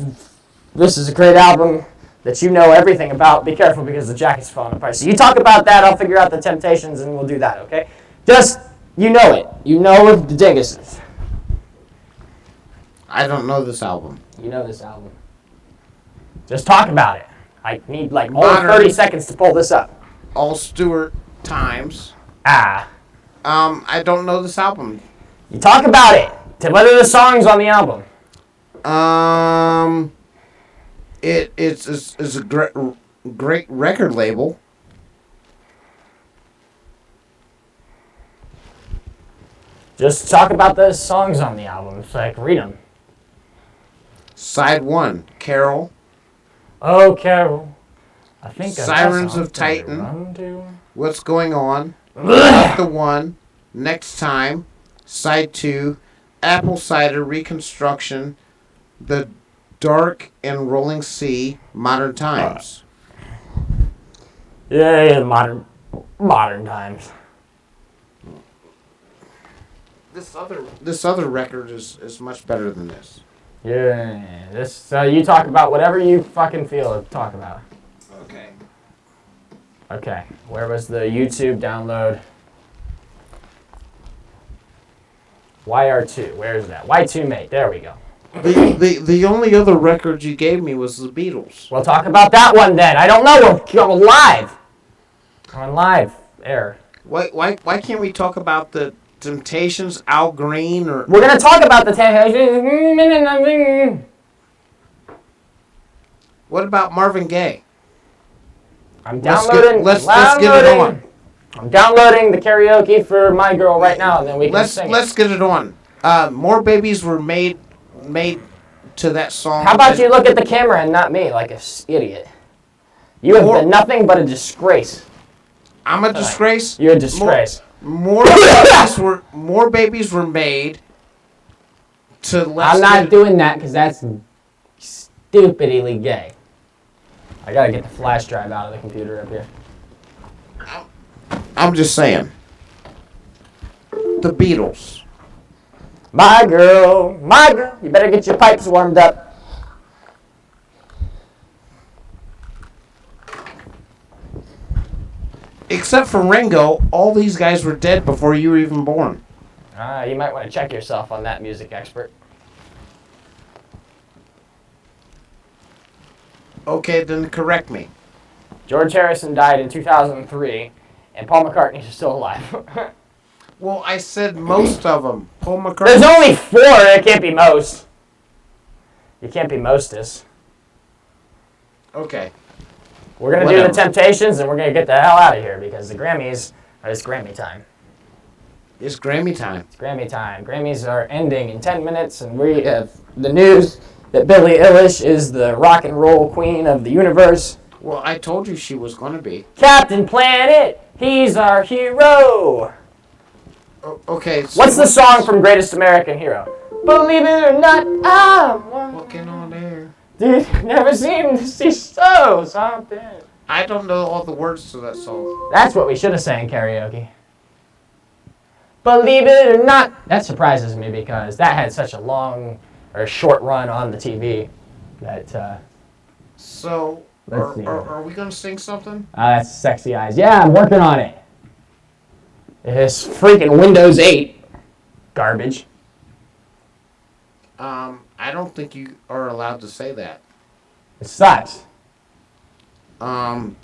great album that you know everything about. Be careful because the jacket's falling apart. So you talk about that, I'll figure out the Temptations, and we'll do that, okay? Just, you know it. You know the dinguses. I don't know this album. You know this album. Just talk about it. I need like only Modern. 30 seconds to pull this up. All Stewart Times. Ah. I don't know this album. You talk about it. What are the songs on the album? It's a great record label. Just talk about the songs on the album. It's like, read them. Side 1, Carol. Oh, Carol. I think Sirens of Titan. What's Going On? Not the One. Next Time. Side 2, Apple Cider Reconstruction. The Dark and Rolling Sea. Modern Times. Yeah, modern times. This other record is much better than this. Yeah, so you talk about whatever you fucking feel to talk about. Okay. Okay, where was the YouTube download? YR2, where's that? Y2 Mate, there we go. The only other record you gave me was the Beatles. We'll talk about that one then. I don't know. We're live. On live air. Why can't we talk about the Temptations, Al Green, or... We're going to talk about the... What about Marvin Gaye? I'm downloading... Let's get it on. I'm downloading the karaoke for My Girl right now, and then we can sing it. Let's get it on. More babies were made to that song. How about you look at the camera and not me like an idiot? You have been nothing but a disgrace. I'm a disgrace? You're a disgrace. More babies were made to less... I'm not doing that because that's stupidly gay. I gotta get the flash drive out of the computer up here. I'm just saying. The Beatles. My girl, you better get your pipes warmed up. Except for Ringo, all these guys were dead before you were even born. You might want to check yourself on that, music expert. Okay, then correct me. George Harrison died in 2003, and Paul McCartney is still alive. Well, I said most of them. Paul McCartney. There's only 4. It can't be most. You can't be mostest. Okay. We're going to do the Temptations, and we're going to get the hell out of here because the Grammys, it's Grammy time. It's Grammy time. It's Grammy time. Grammys are ending in 10 minutes, and we have the news that Billie Eilish is the rock and roll queen of the universe. Well, I told you she was going to be. Captain Planet, he's our hero. Okay. So What's the song from Greatest American Hero? Believe it or not, I'm walking on air. Did never seem to see so something. I don't know all the words to that song. That's what we should have sang karaoke. Believe it or not. That surprises me because that had such a long or short run on the TV. That. So, Let's see. are we gonna sing something? That's Sexy Eyes. Yeah, I'm working on it. It's freaking Windows 8 garbage. I don't think you are allowed to say that. It sucks. What? All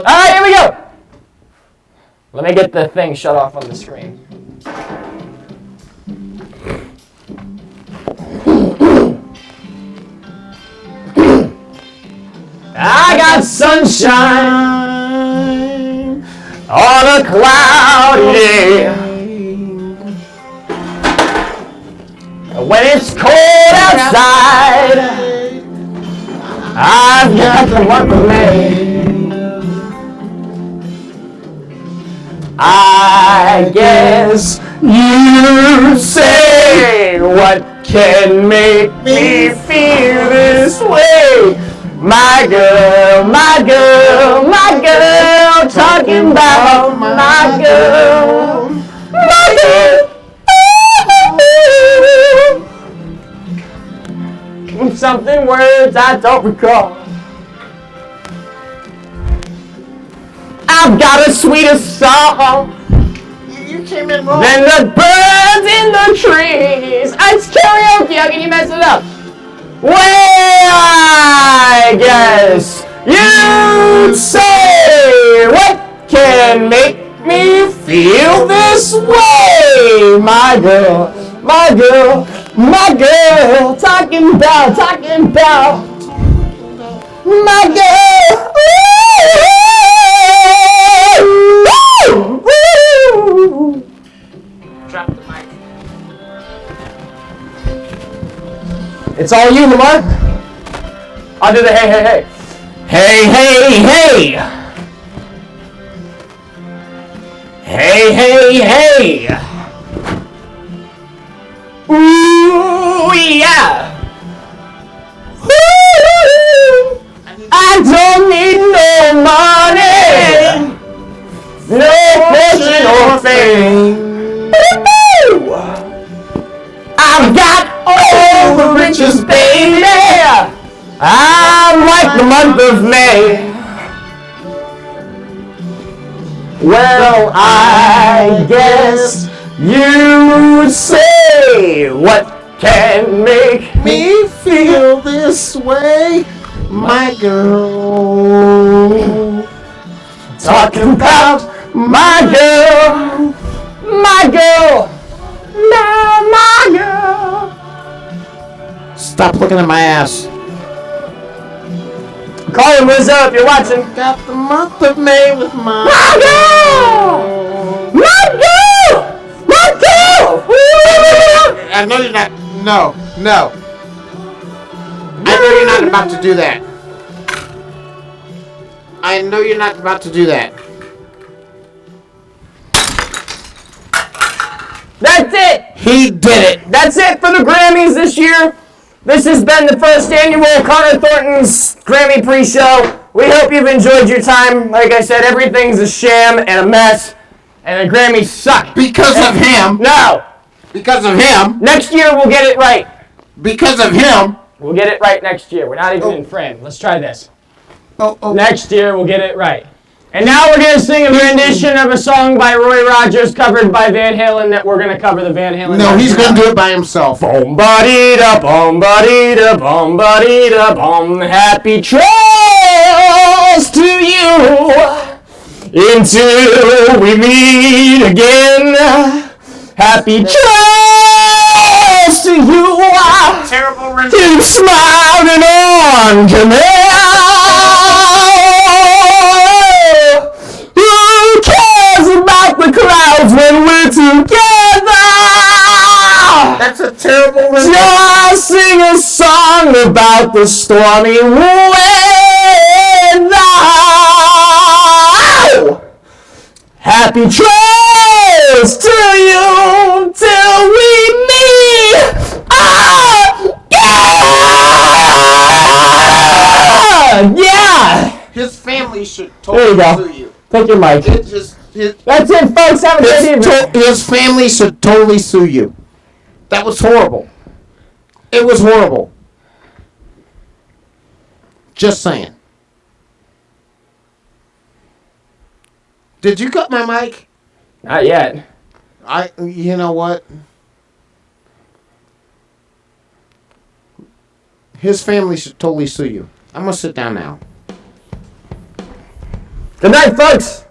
right, here we go. Let me get the thing shut off on the screen. I got sunshine on a cloudy day. When it's cold outside, I've got the month of May. I guess you say what can make me feel this way. My girl, my girl, my girl, talking about my girl, my girl. Something words I don't recall. I've got a sweeter song You came in wrong. than the birds in the trees. It's karaoke. How can you mess it up? Well, I guess you'd say what can make me feel this way, my girl, my girl, my girl, talking about my girl. Woo! Drop the mic. It's all you, Lamar. I'll do the hey, hey, hey. Hey, hey, hey. Hey, hey, hey. Ooh, yeah. Woo! I don't need no money, no fortune or fame. I've got all the riches, baby. I'm like the month of May. Well, I guess you'd say what can make me feel this way, my girl. Talking about my girl, my girl, my girl. Stop looking at my ass. Colin, what's up? You're watching. Got the month of May with my girl! My girl! My girl! I know you're not. No. I know you're not about to do that. I know you're not about to do that. That's it! He did it. That's it for the Grammys this year. This has been the first annual Connor Thornton's Grammy pre-show. We hope you've enjoyed your time. Like I said, everything's a sham and a mess, and the Grammys suck. Because of him. No! Because of him. Next year we'll get it right. Because of him. We'll get it right next year. We're not even in frame. Let's try this. Oh. Next year we'll get it right. And now we're going to sing a rendition of a song by Roy Rogers covered by Van Halen that we're going to cover the Van Halen. No, he's going to do it by himself. Boom ba da boom ba da boom. Happy trails to you until we meet again. Happy trails to you. Terrible Keep smiling on Jamaica. Who cares about the clouds when we're together? That's a terrible rendition. Just sing a song about the stormy weather. Happy trails to you till we meet again. Yeah. His family should There you totally go. sue you. Take your mic. That's it, folks. Have a good evening. his family should totally sue you. That was horrible. It was horrible. Just saying. Did you cut my mic? Not yet. You know what? His family should totally sue you. I'm gonna sit down now. Good night, folks.